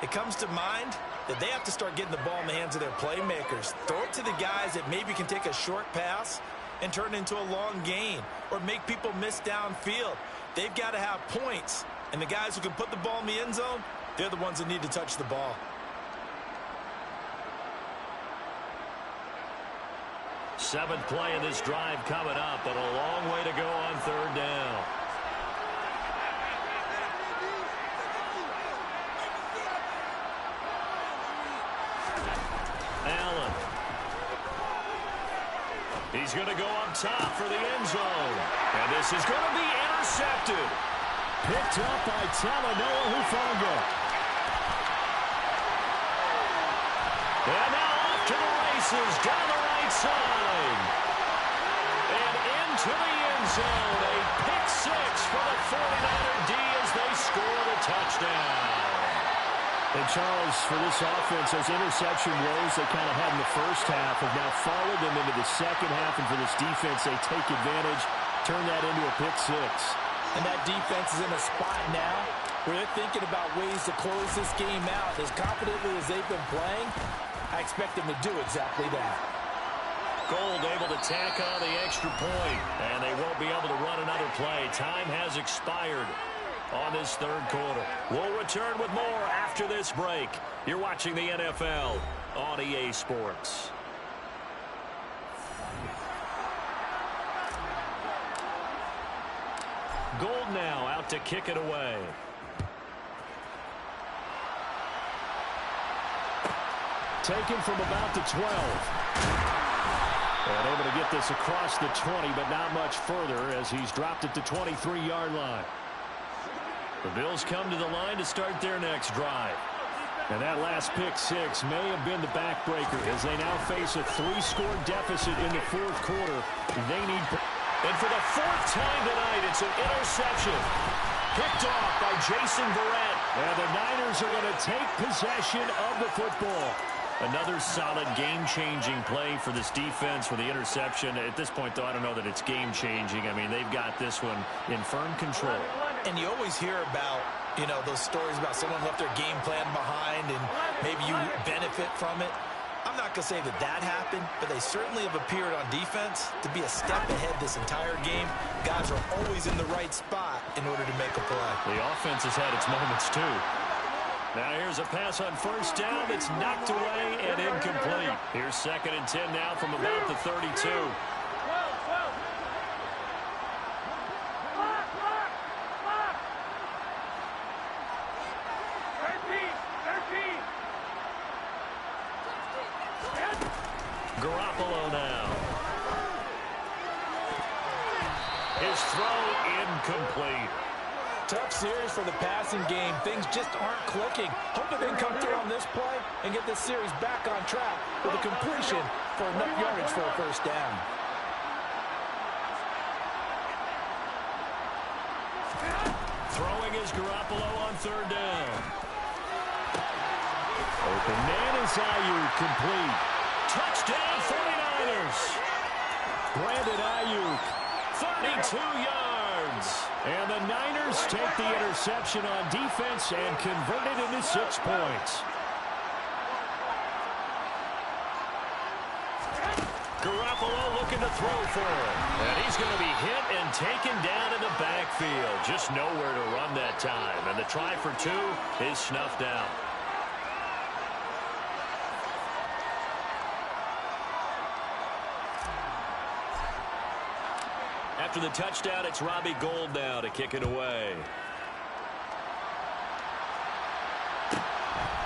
it comes to mind that they have to start getting the ball in the hands of their playmakers. Throw it to the guys that maybe can take a short pass and turn it into a long gain or make people miss downfield. They've got to have points. And the guys who can put the ball in the end zone, they're the ones that need to touch the ball. Seventh play in this drive coming up, but a long way to go on 3rd down. Allen. He's going to go up top for the end zone. And this is going to be intercepted. Picked up by Talanoa Hufanga. And now off to the races down the right side. And into the end zone. A pick 6 for the 49er D as they score the touchdown. And Charles, for this offense, those interception woes they kind of had in the first half have now followed them into the second half. And for this defense, they take advantage, turn that into a pick 6. And that defense is in a spot now where they're thinking about ways to close this game out. As confidently as they've been playing, I expect them to do exactly that. Gold able to tack on the extra point, and they won't be able to run another play. Time has expired on this 3rd quarter. We'll return with more after this break. You're watching the NFL on EA Sports. Gold now out to kick it away. Taken from about the 12. And able to get this across the 20, but not much further as he's dropped it to 23-yard line. The Bills come to the line to start their next drive. And that last pick 6 may have been the backbreaker as they now face a 3-score deficit in the 4th quarter. They need... And for the 4th time tonight, it's an interception. Picked off by Jason Verrett. And the Niners are going to take possession of the football. Another solid game-changing play for this defense for the interception. At this point, though, I don't know that it's game-changing. I mean, they've got this one in firm control. And you always hear about, you know, those stories about someone left their game plan behind and maybe you benefit from it. I'm not going to say that that happened, but they certainly have appeared on defense to be a step ahead this entire game. Guys are always in the right spot in order to make a play. The offense has had its moments, too. Now here's a pass on 1st down. It's knocked away and incomplete. Here's 2nd and 10 now from about the 32. Garoppolo now. His throw incomplete. Tough series for the passing game. Things just aren't clicking. Hoping they can come through on this play and get this series back on track with a completion for enough yardage for a 1st down. Throwing is Garoppolo on 3rd down. Open man is Ayuk, complete. Touchdown 49ers. Brandon Ayuk, 32 yards. And the Niners take the interception on defense and convert it into 6 points. Garoppolo looking to throw for him. And he's going to be hit and taken down in the backfield. Just nowhere to run that time. And the try for 2 is snuffed out. After the touchdown, it's Robbie Gould now to kick it away.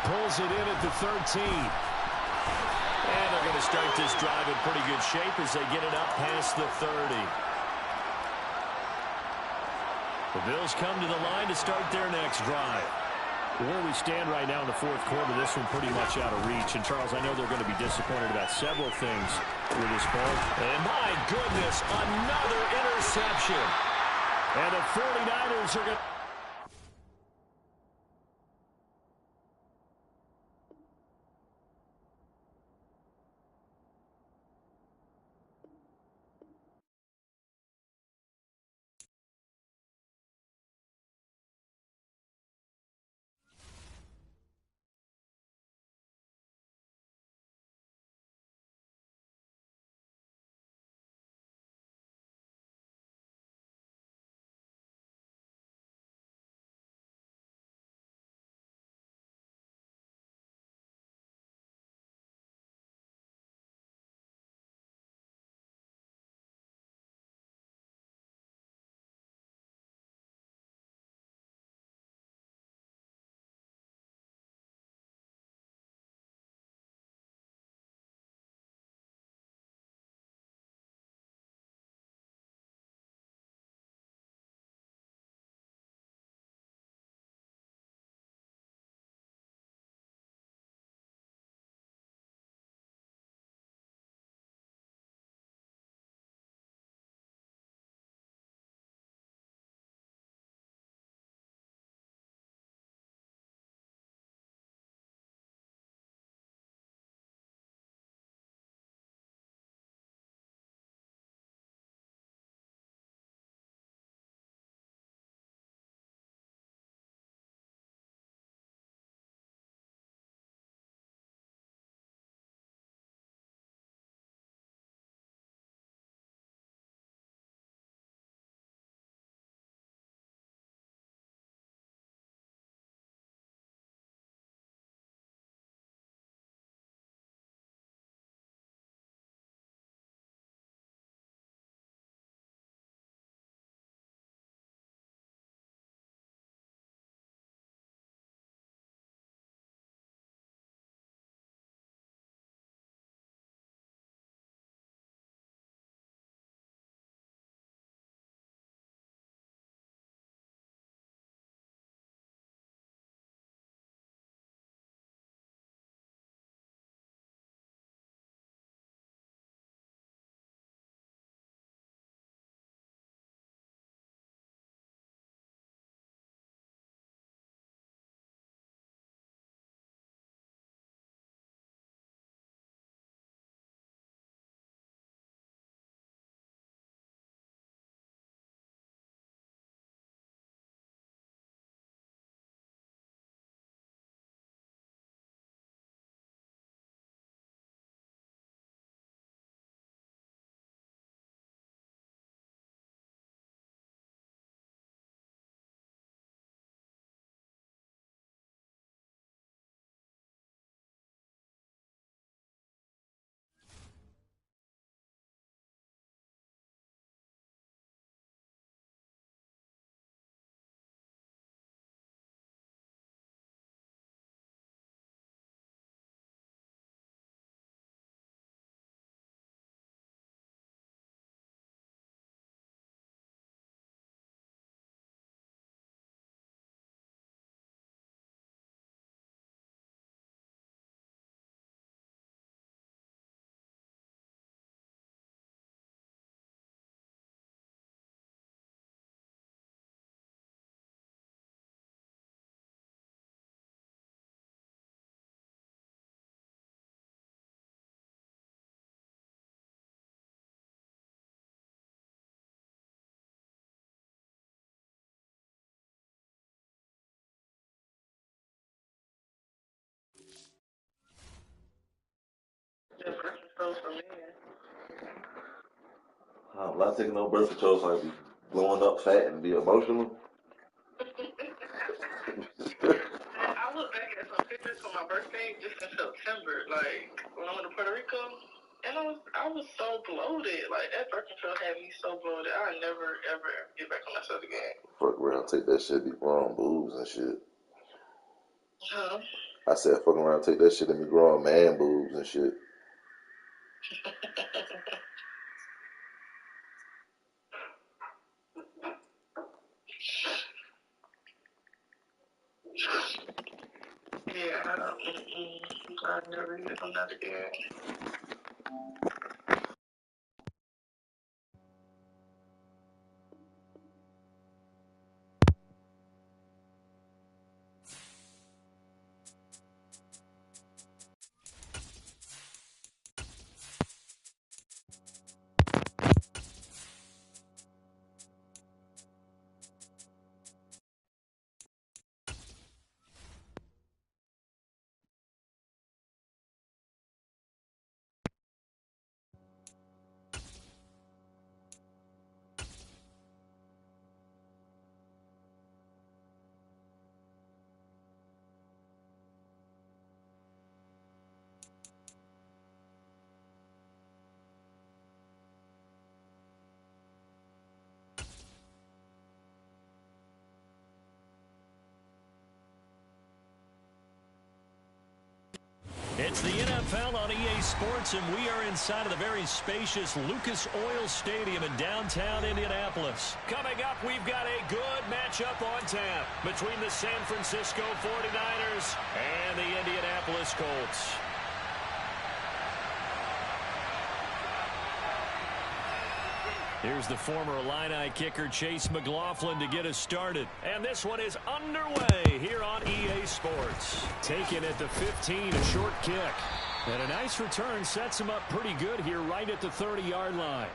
Pulls it in at the 13. And they're going to start this drive in pretty good shape as they get it up past the 30. The Bills come to the line to start their next drive. Where we stand right now in the fourth quarter, this one pretty much out of reach. And, Charles, I know they're going to be disappointed about several things with this ball. And, my goodness, another interception. And the 49ers are going to... I'm not taking no birth control so I be blowing up fat and be emotional. I look back at some pictures from my birthday just in September. Like, when I went to Puerto Rico, And I was so bloated. Like, that Birkenfeld had me so bloated. I never, ever, ever get back on that stuff again. Fuck around, take that shit, be growing boobs and shit. Huh? I said, fuck around, take that shit and be growing man boobs and shit. Yeah, I'll never get on that again. It's the NFL on EA Sports, and we are inside of the very spacious Lucas Oil Stadium in downtown Indianapolis. Coming up, we've got a good matchup on tap between the San Francisco 49ers and the Indianapolis Colts. Here's the former Illini kicker Chase McLaughlin to get us started. And this one is underway here on EA Sports. Taken at the 15, a short kick. And a nice return sets him up pretty good here right at the 30-yard line.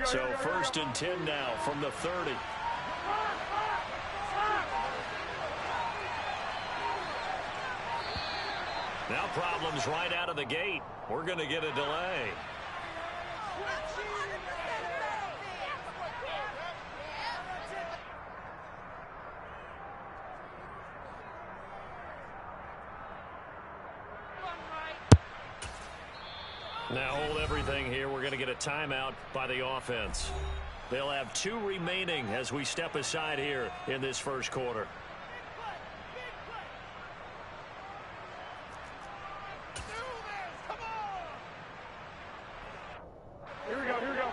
So first and 10 now from the 30. Now problems right out of the gate. We're going to get a delay. Now hold everything here. We're going to get a timeout by the offense. They'll have 2 remaining as we step aside here in this first quarter. Here we go, here we go.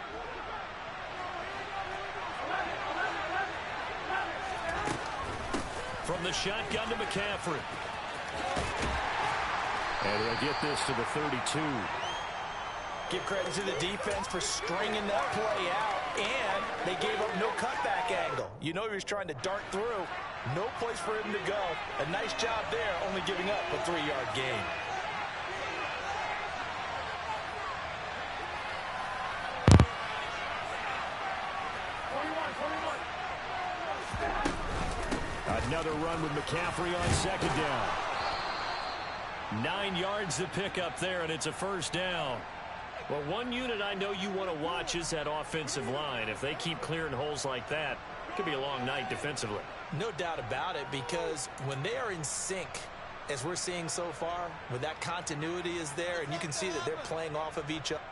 From the shotgun to McCaffrey. And he'll get this to the 32. Give credit to the defense for stringing that play out, and they gave up no cutback angle. You know he was trying to dart through. No place for him to go. A nice job there, only giving up a 3-yard gain. Another run with McCaffrey on second down. 9 yards to pick up there, and it's a first down. Well, one unit I know you want to watch is that offensive line. If they keep clearing holes like that, it could be a long night defensively. No doubt about it, because when they are in sync, as we're seeing so far, when that continuity is there, and you can see that they're playing off of each other.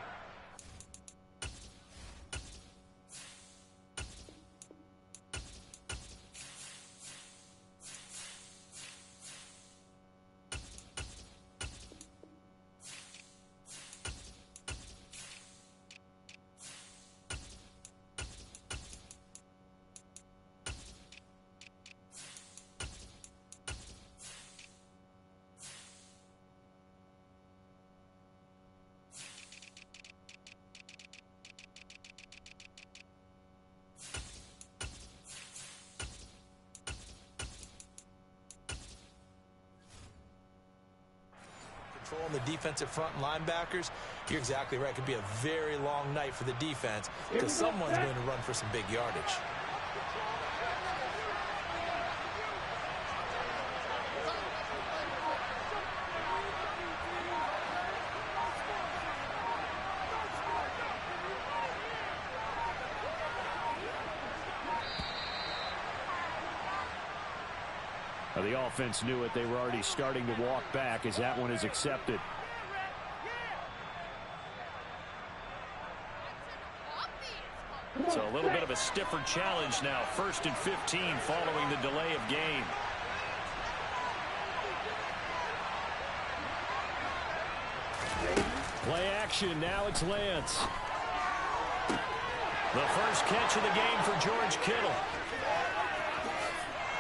Controlling the defensive front and linebackers, you're exactly right. It could be a very long night for the defense because someone's going to run for some big yardage. The offense knew it. They were already starting to walk back as that one is accepted. So a little bit of a stiffer challenge now. 1st and 15 following the delay of game. Play action. Now it's Lance. The first catch of the game for George Kittle.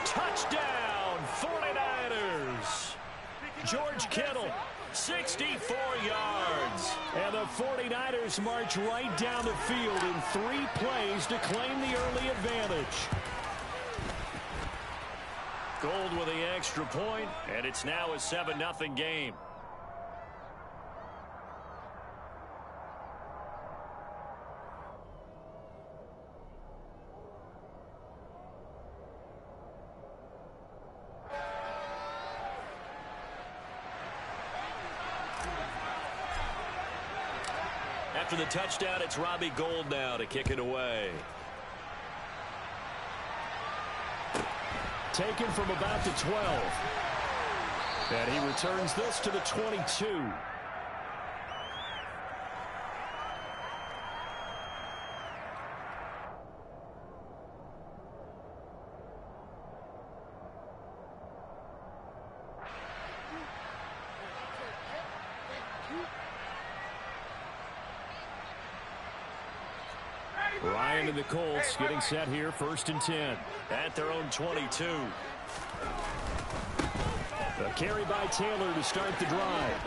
Touchdown, 49ers. George Kittle, 64 yards. And the 49ers march right down the field in 3 plays to claim the early advantage. Gold with the extra point, and it's now a 7-0 game. After the touchdown, it's Robbie Gould now to kick it away. Taken from about the 12. And he returns this to the 22. Ryan and the Colts getting set here, 1st and 10 at their own 22. A carry by Taylor to start the drive.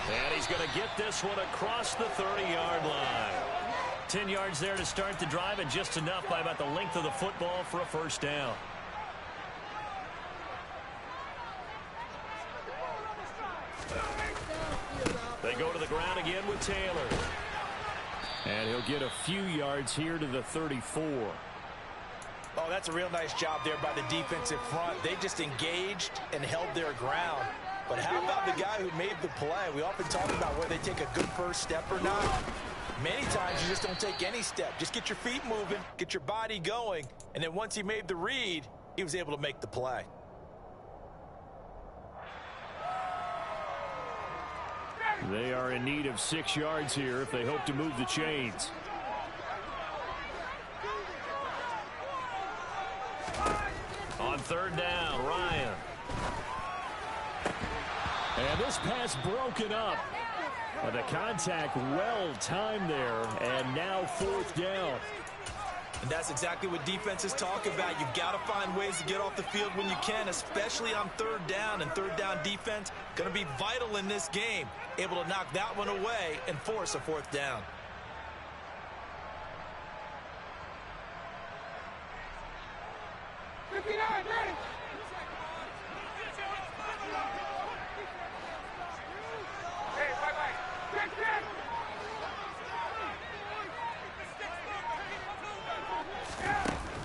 And he's going to get this one across the 30-yard line. 10 yards there to start the drive, and just enough by about the length of the football for a first down. They go to the ground again with Taylor. And he'll get a few yards here to the 34. Oh, that's a real nice job there by the defensive front. They just engaged and held their ground. But how about the guy who made the play? We often talk about whether they take a good first step or not. Many times you just don't take any step. Just get your feet moving, get your body going, and then once he made the read, he was able to make the play. They are in need of 6 yards here if they hope to move the chains. On 3rd down, Ryan. And this pass broken up. But the contact well timed there, and now 4th down. And that's exactly what defenses talk about. You've got to find ways to get off the field when you can, especially on 3rd down. And 3rd down defense going to be vital in this game. Able to knock that one away and force a 4th down.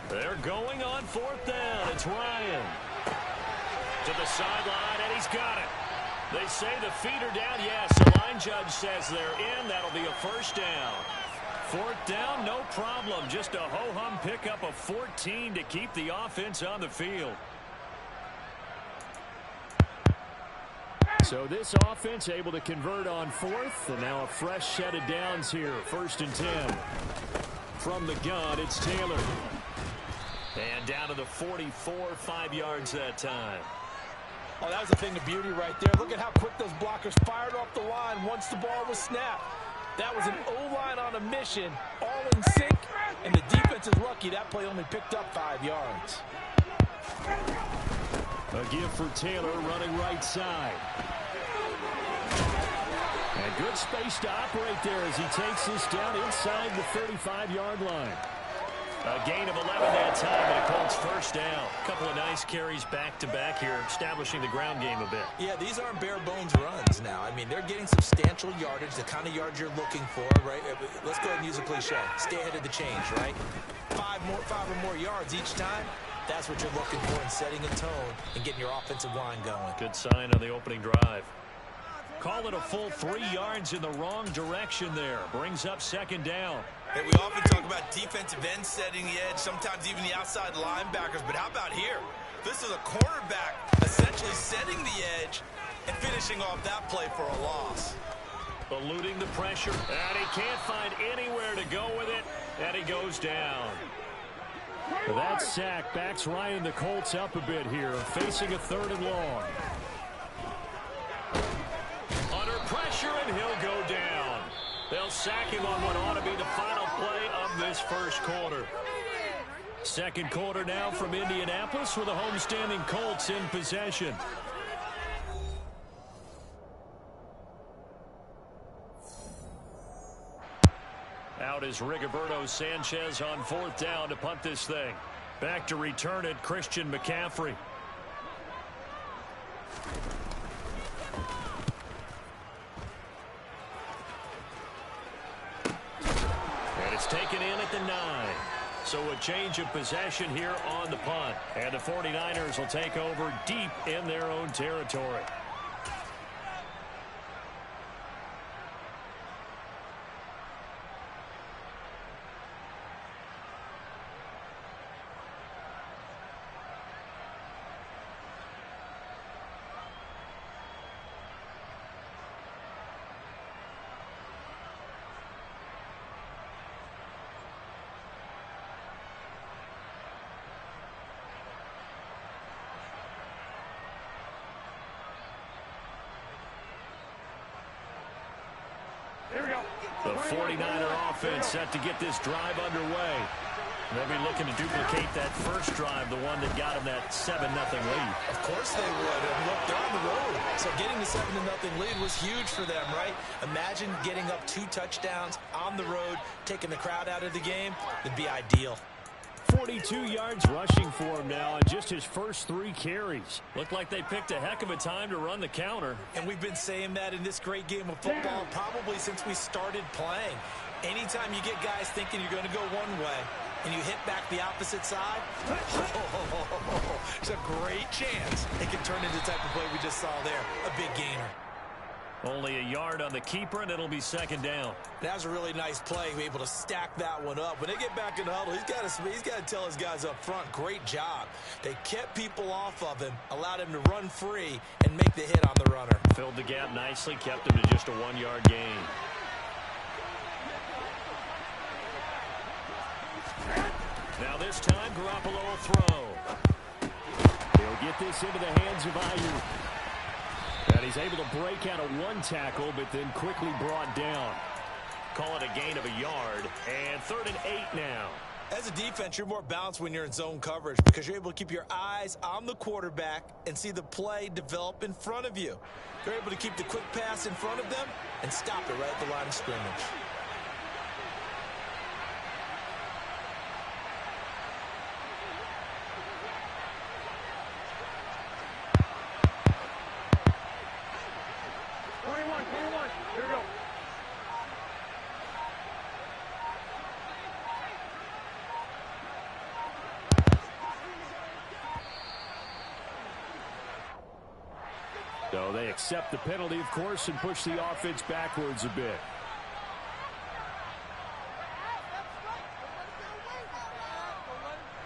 They're going on 4th down. It's Ryan. To the sideline, and he's got it. They say the feet are down. Yes, the line judge says they're in. That'll be a first down. 4th down, no problem. Just a ho-hum pickup of 14 to keep the offense on the field. So this offense able to convert on 4th, and now a fresh set of downs here. 1st and 10. From the gun, it's Taylor. And down to the 44, 5 yards that time. Oh, that was a thing of beauty right there. Look at how quick those blockers fired off the line once the ball was snapped. That was an O-line on a mission, all in sync, and the defense is lucky that play only picked up 5 yards. A give for Taylor running right side. And good space to operate there as he takes this down inside the 35-yard line. A gain of 11 that time, and a Colts first down. A couple of nice carries back-to-back here, establishing the ground game a bit. Yeah, these aren't bare-bones runs now. I mean, they're getting substantial yardage, the kind of yards you're looking for, right? Let's go ahead and use a cliche. Stay ahead of the change, right? Five or more yards each time. That's what you're looking for in setting a tone and getting your offensive line going. Good sign on the opening drive. Call it a full 3 yards in the wrong direction there. Brings up second down. Hey, we often talk about defensive ends setting the edge, sometimes even the outside linebackers. But how about here? This is a cornerback essentially setting the edge and finishing off that play for a loss. Eluding the pressure, and he can't find anywhere to go with it, and he goes down. That sack backs Ryan the Colts up a bit here, facing a 3rd and long. Under pressure, and he'll go down. They'll sack him on what ought to be the final play of this first quarter. Second quarter now from Indianapolis with the homestanding Colts in possession. Out is Rigoberto Sanchez on 4th down to punt this thing. Back to return it, Christian McCaffrey. And it's taken in at the 9. So a change of possession here on the punt. And the 49ers will take over deep in their own territory. The 49er offense set to get this drive underway. They'll be looking to duplicate that first drive, the one that got them that 7-0 lead. Of course they would. And look, they're on the road. So getting the 7-0 lead was huge for them, right? Imagine getting up 2 touchdowns on the road, taking the crowd out of the game. It'd be ideal. 42 yards rushing for him now on just his first 3 carries. Looked like they picked a heck of a time to run the counter. And we've been saying that in this great game of football probably since we started playing. Anytime you get guys thinking you're going to go one way and you hit back the opposite side, it's a great chance it can turn into the type of play we just saw there, a big gainer. Only a yard on the keeper, and it'll be second down. That was a really nice play, able to stack that one up. When they get back in the huddle, he's got to tell his guys up front, great job. They kept people off of him, allowed him to run free, and make the hit on the runner. Filled the gap nicely, kept him to just a 1-yard gain. Now this time, Garoppolo will throw. He'll get this into the hands of Ayuk. And he's able to break out of 1 tackle, but then quickly brought down. Call it a gain of a yard, and 3rd and 8 now. As a defense, you're more balanced when you're in zone coverage because you're able to keep your eyes on the quarterback and see the play develop in front of you. You're able to keep the quick pass in front of them and stop it right at the line of scrimmage. Here we go. So they accept the penalty, of course, and push the offense backwards a bit.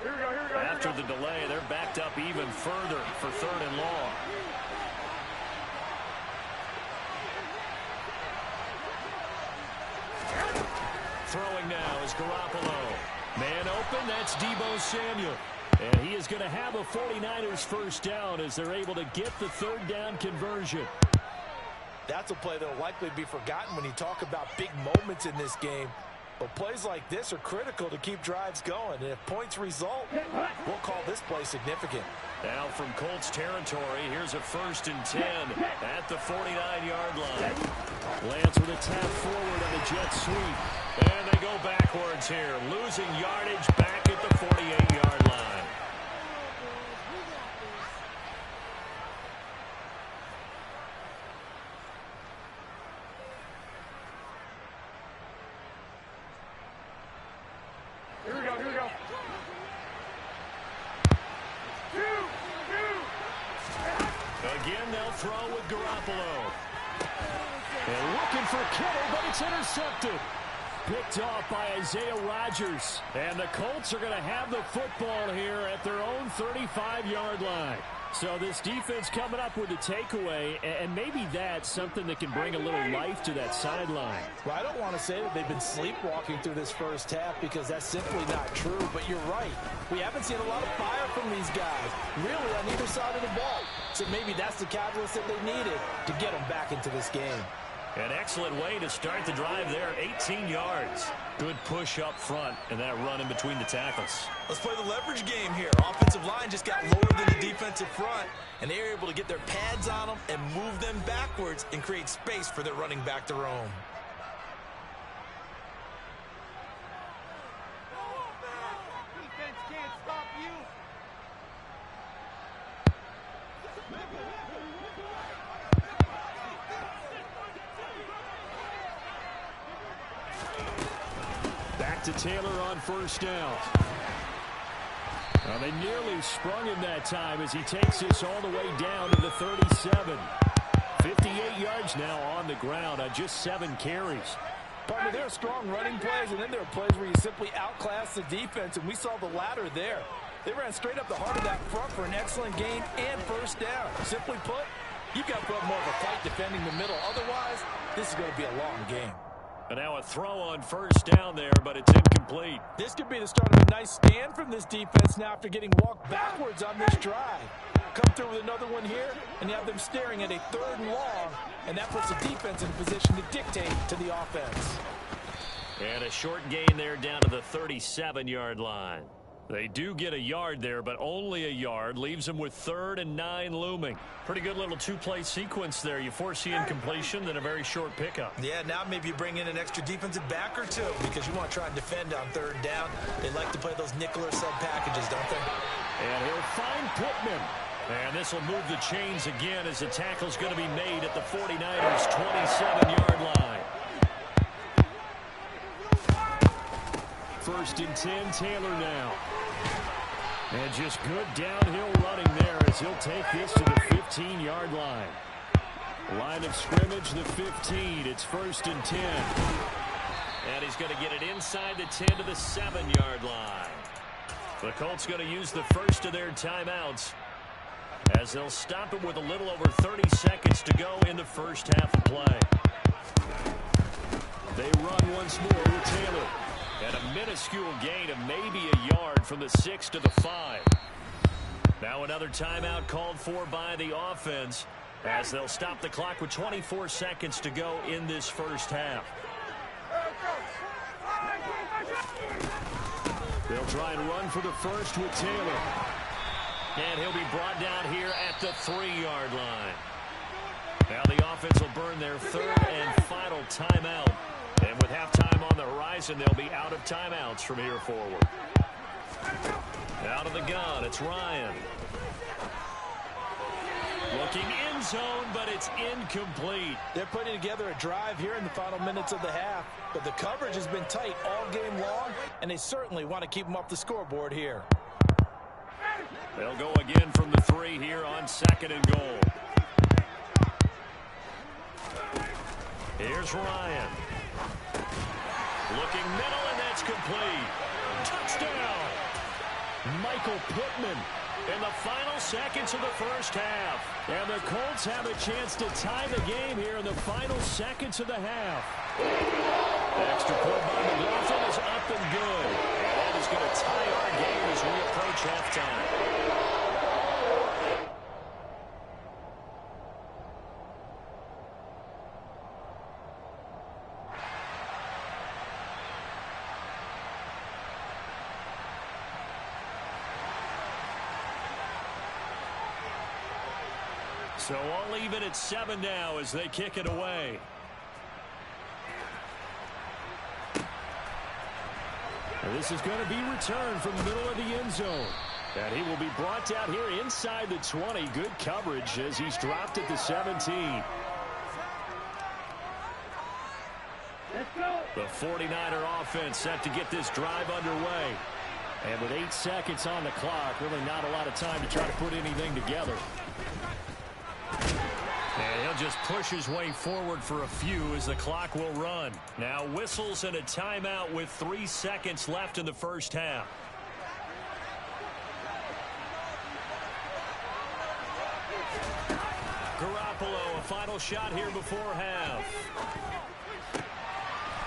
Here we go. After the delay, they're backed up even further for 3rd and long. Throwing now is Garoppolo. Man open, that's Deebo Samuel. And he is going to have a 49ers first down as they're able to get the 3rd down conversion. That's a play that will likely be forgotten when you talk about big moments in this game. But plays like this are critical to keep drives going. And if points result, we'll call this play significant. Now from Colts territory, here's a 1st and 10 at the 49-yard line. Lance with a tap forward on the jet sweep. And they go backwards here, losing yardage back at the 48-yard line. Here we go, here we go. Again, they'll throw with Garoppolo. And looking for Kittle, but it's intercepted. Picked off by Isaiah Rodgers. And the Colts are going to have the football here at their own 35-yard line. So this defense coming up with a takeaway, and maybe that's something that can bring a little life to that sideline. Well, I don't want to say that they've been sleepwalking through this first half because that's simply not true, but you're right. We haven't seen a lot of fire from these guys, really, on either side of the ball. So maybe that's the catalyst that they needed to get them back into this game. An excellent way to start the drive there, 18 yards. Good push up front, and that run in between the tackles. Let's play the leverage game here. Offensive line just got lower than the defensive front, and they were able to get their pads on them and move them backwards and create space for their running back to roam. Defense can't stop you. Back to Taylor on first down. Well, they nearly sprung him that time as he takes this all the way down to the 37. 58 yards now on the ground on just 7 carries. Partner, there are strong running plays, and then there are plays where you simply outclass the defense, and we saw the latter there. They ran straight up the heart of that front for an excellent gain and first down. Simply put, you've got to put more of a fight defending the middle. Otherwise, this is going to be a long game. And now a throw on first down there, but it's incomplete. This could be the start of a nice stand from this defense now after getting walked backwards on this drive. Come through with another one here, and you have them staring at a 3rd and long, and that puts the defense in a position to dictate to the offense. And a short gain there down to the 37-yard line. They do get a yard there, but only a yard. Leaves them with 3rd and 9 looming. Pretty good little 2-play sequence there. You foresee incompletion, then a very short pickup. Yeah, now maybe you bring in an extra defensive back or two because you want to try and defend on 3rd down. They like to play those nickel or sub packages, don't they? And he'll find Pittman. And this will move the chains again as the tackle's going to be made at the 49ers' 27-yard line. 1st and 10, Taylor now. And just good downhill running there as he'll take this to the 15-yard line. Line of scrimmage, the 15. It's 1st and 10. And he's going to get it inside the 10 to the 7-yard line. The Colts going to use the first of their timeouts as they'll stop it with a little over 30 seconds to go in the first half of play. They run once more with Taylor. And a minuscule gain of maybe a yard from the 6 to the 5. Now another timeout called for by the offense as they'll stop the clock with 24 seconds to go in this first half. They'll try and run for the first with Taylor. And he'll be brought down here at the 3-yard line. Now the offense will burn their 3rd and final timeout. And with halftime on the horizon, they'll be out of timeouts from here forward. Out of the gun, it's Ryan. Looking end zone, but it's incomplete. They're putting together a drive here in the final minutes of the half, but the coverage has been tight all game long, and they certainly want to keep them off the scoreboard here. They'll go again from the 3 here on 2nd and goal. Here's Ryan. Looking middle, and that's complete. Touchdown! Michael Pittman in the final seconds of the first half. And the Colts have a chance to tie the game here in the final seconds of the half. Extra point by McLaughlin is up and good. And that is going to tie our game as we approach halftime. So all even at 7 now as they kick it away. And this is going to be returned from the middle of the end zone. And he will be brought down here inside the 20. Good coverage as he's dropped at the 17. The 49er offense set to get this drive underway. And with 8 seconds on the clock, really not a lot of time to try to put anything together. And he'll just push his way forward for a few as the clock will run. Now whistles and a timeout with 3 seconds left in the first half. Garoppolo, a final shot here before half.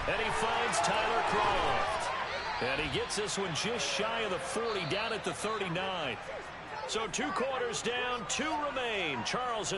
And he finds Tyler Kroft. And he gets this one just shy of the 40, down at the 39. So 2 quarters down, 2 remain. Charles